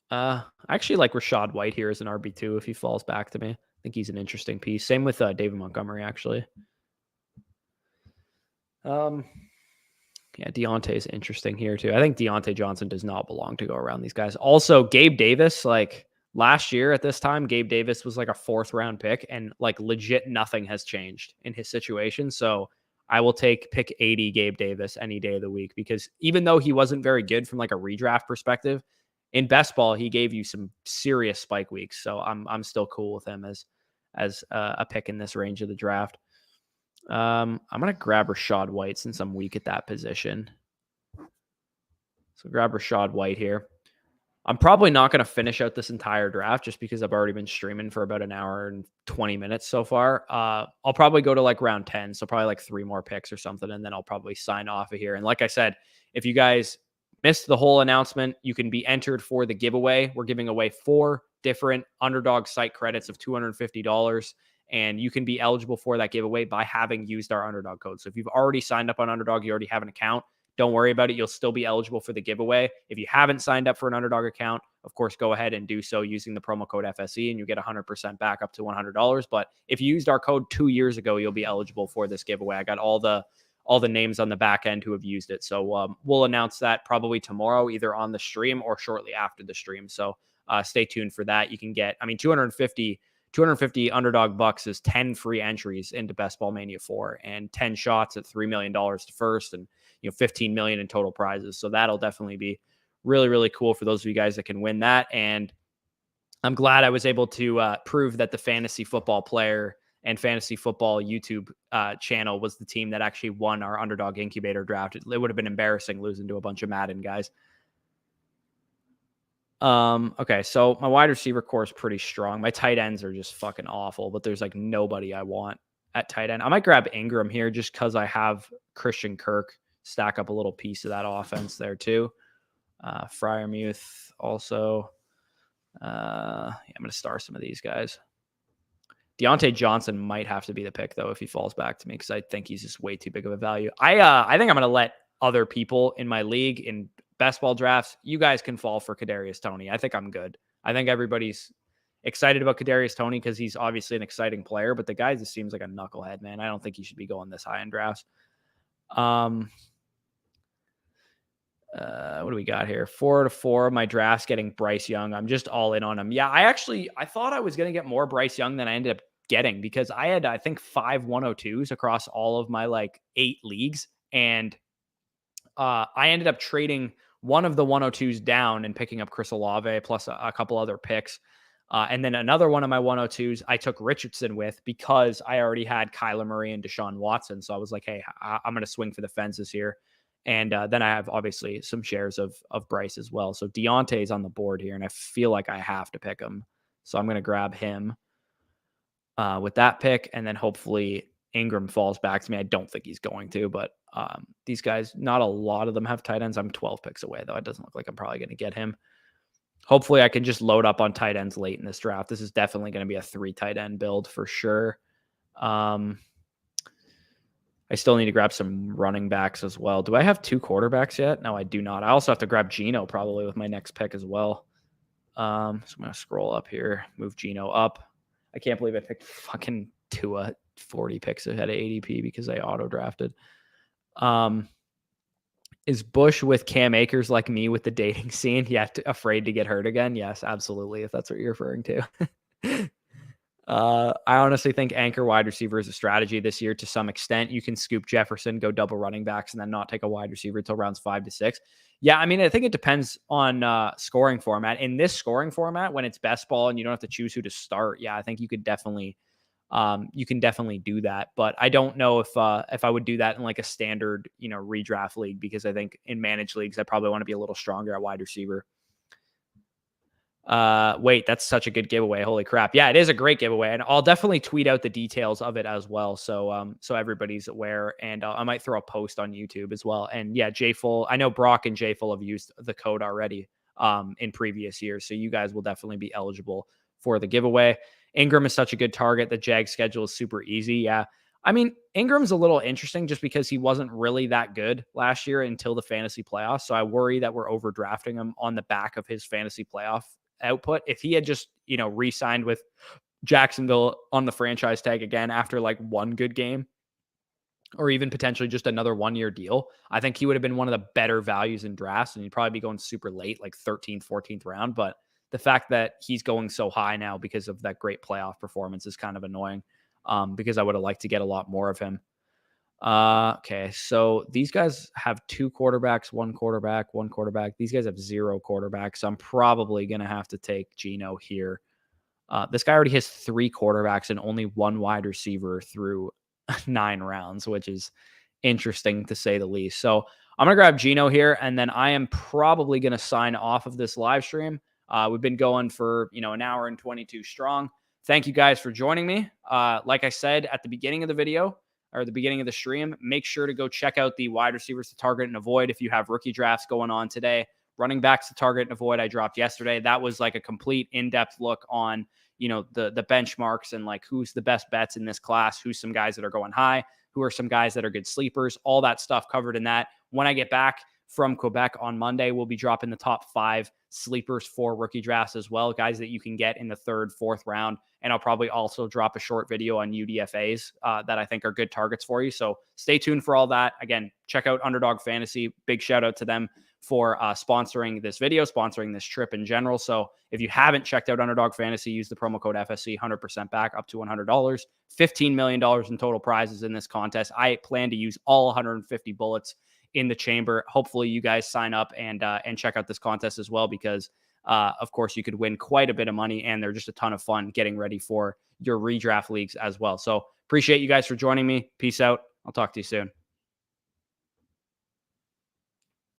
I actually like Rachaad White here as an RB2 if he falls back to me. I think he's an interesting piece. Same with David Montgomery, actually. Yeah, Deontay is interesting here too. I think Deontay Johnson does not belong to go around these guys. Also, Gabe Davis, like last year at this time, Gabe Davis was like a 4th round pick, and like legit nothing has changed in his situation. So I will take pick 80 Gabe Davis any day of the week, because even though he wasn't very good from like a redraft perspective, in best ball he gave you some serious spike weeks. So I'm still cool with him as a pick in this range of the draft. I'm going to grab Rachaad White since I'm weak at that position. So grab Rachaad White here. I'm probably not going to finish out this entire draft just because I've already been streaming for about an hour and 20 minutes so far. I'll probably go to like round 10. So probably like 3 more picks or something. And then I'll probably sign off of here. And like I said, if you guys missed the whole announcement, you can be entered for the giveaway. We're giving away 4 different Underdog site credits of $250. And you can be eligible for that giveaway by having used our Underdog code. So if you've already signed up on Underdog, you already have an account, don't worry about it. You'll still be eligible for the giveaway. If you haven't signed up for an Underdog account, of course, go ahead and do so using the promo code FSE, and you get 100% back up to $100. But if you used our code 2 years ago, you'll be eligible for this giveaway. I got all the names on the back end who have used it. So we'll announce that probably tomorrow, either on the stream or shortly after the stream. So stay tuned for that. You can get, 250 Underdog bucks is 10 free entries into Best Ball Mania 4 and 10 shots at $3 million to first, and 15 million in total prizes. So that'll definitely be really, really cool for those of you guys that can win that. And I'm glad I was able to prove that the Fantasy Football Player and Fantasy Football YouTube channel was the team that actually won our Underdog Incubator draft. It would have been embarrassing losing to a bunch of Madden guys. Okay, so my wide receiver core is pretty strong. My tight ends are just fucking awful, but there's like nobody I want at tight end. I might grab Ingram here just because I have Christian Kirk, stack up a little piece of that offense there too. Freiermuth also. I'm going to star some of these guys. Deontay Johnson might have to be the pick, though, if he falls back to me, because I think he's just way too big of a value. I think I'm going to let other people in my league in best ball drafts, you guys can fall for Kadarius Toney. I think I'm good. I think everybody's excited about Kadarius Toney because he's obviously an exciting player, but the guy just seems like a knucklehead, man. I don't think he should be going this high in drafts. What do we got here? 4 to 4 of my drafts getting Bryce Young. I'm just all in on him. Yeah, I thought I was going to get more Bryce Young than I ended up getting because I had, I think, 5 102s across all of my like 8 leagues. And I ended up trading one of the 102s down and picking up Chris Olave plus a couple other picks. And then another one of my 102s I took Richardson with because I already had Kyler Murray and Deshaun Watson. So I was like, hey, I'm going to swing for the fences here. And then I have obviously some shares of Bryce as well. So Deontay's on the board here, and I feel like I have to pick him. So I'm going to grab him with that pick, and then hopefully Ingram falls back to me. I don't think he's going to, but these guys, not a lot of them have tight ends. I'm 12 picks away, though. It doesn't look like I'm probably going to get him. Hopefully I can just load up on tight ends late in this draft. This is definitely going to be a 3 tight end build for sure. I still need to grab some running backs as well. Do I have 2 quarterbacks yet? No, I do not. I also have to grab Geno probably with my next pick as well. So I'm going to scroll up here, move Geno up. I can't believe I picked fucking Tua 40 picks ahead of ADP because I auto-drafted. Is Bush with Cam Akers like me with the dating scene? Yeah, afraid to get hurt again? Yes, absolutely, if that's what you're referring to. I honestly think anchor wide receiver is a strategy this year to some extent. You can scoop Jefferson, go double running backs, and then not take a wide receiver until rounds 5 to 6. Yeah, I mean, I think it depends on scoring format. In this scoring format, when it's best ball and you don't have to choose who to start, yeah, I think you could definitely do that. But I don't know if I would do that in like a standard, redraft league, because I think in managed leagues, I probably want to be a little stronger at wide receiver. Wait, that's such a good giveaway. Holy crap. Yeah, it is a great giveaway. And I'll definitely tweet out the details of it as well. So everybody's aware, and I might throw a post on YouTube as well. And yeah, JFull, I know Brock and JFull have used the code already, in previous years. So you guys will definitely be eligible for the giveaway. Ingram is such a good target. The Jag schedule is super easy. Yeah. I mean, Ingram's a little interesting just because he wasn't really that good last year until the fantasy playoffs. So I worry that we're overdrafting him on the back of his fantasy playoff output. If he had just, re-signed with Jacksonville on the franchise tag again after like one good game, or even potentially just another 1-year deal, I think he would have been one of the better values in drafts, and he'd probably be going super late, like 13th, 14th round. But the fact that he's going so high now because of that great playoff performance is kind of annoying, because I would have liked to get a lot more of him. Okay, so these guys have 2 quarterbacks, 1 quarterback, 1 quarterback. These guys have 0 quarterbacks, so I'm probably going to have to take Geno here. This guy already has 3 quarterbacks and only 1 wide receiver through 9 rounds, which is interesting to say the least. So I'm going to grab Geno here, and then I am probably going to sign off of this live stream. We've been going for, an hour and 22 strong. Thank you guys for joining me. Like I said at the beginning of the video, or the beginning of the stream, make sure to go check out the wide receivers to target and avoid if you have rookie drafts going on today. Running backs to target and avoid I dropped yesterday. That was like a complete in-depth look on, the benchmarks and like who's the best bets in this class, who's some guys that are going high, who are some guys that are good sleepers, all that stuff covered in that. When I get back from Quebec on Monday, we'll be dropping the top 5 sleepers for rookie drafts as well, guys that you can get in the 3rd, 4th round. And I'll probably also drop a short video on UDFAs that I think are good targets for you. So stay tuned for all that. Again, check out Underdog Fantasy. Big shout out to them for sponsoring this video, sponsoring this trip in general. So if you haven't checked out Underdog Fantasy, use the promo code FSC, 100% back up to $100, $15 million in total prizes in this contest. I plan to use all 150 bullets in the chamber. Hopefully you guys sign up and check out this contest as well, because of course you could win quite a bit of money, and they're just a ton of fun getting ready for your redraft leagues as well. So appreciate you guys for joining me. Peace out. I'll talk to you soon.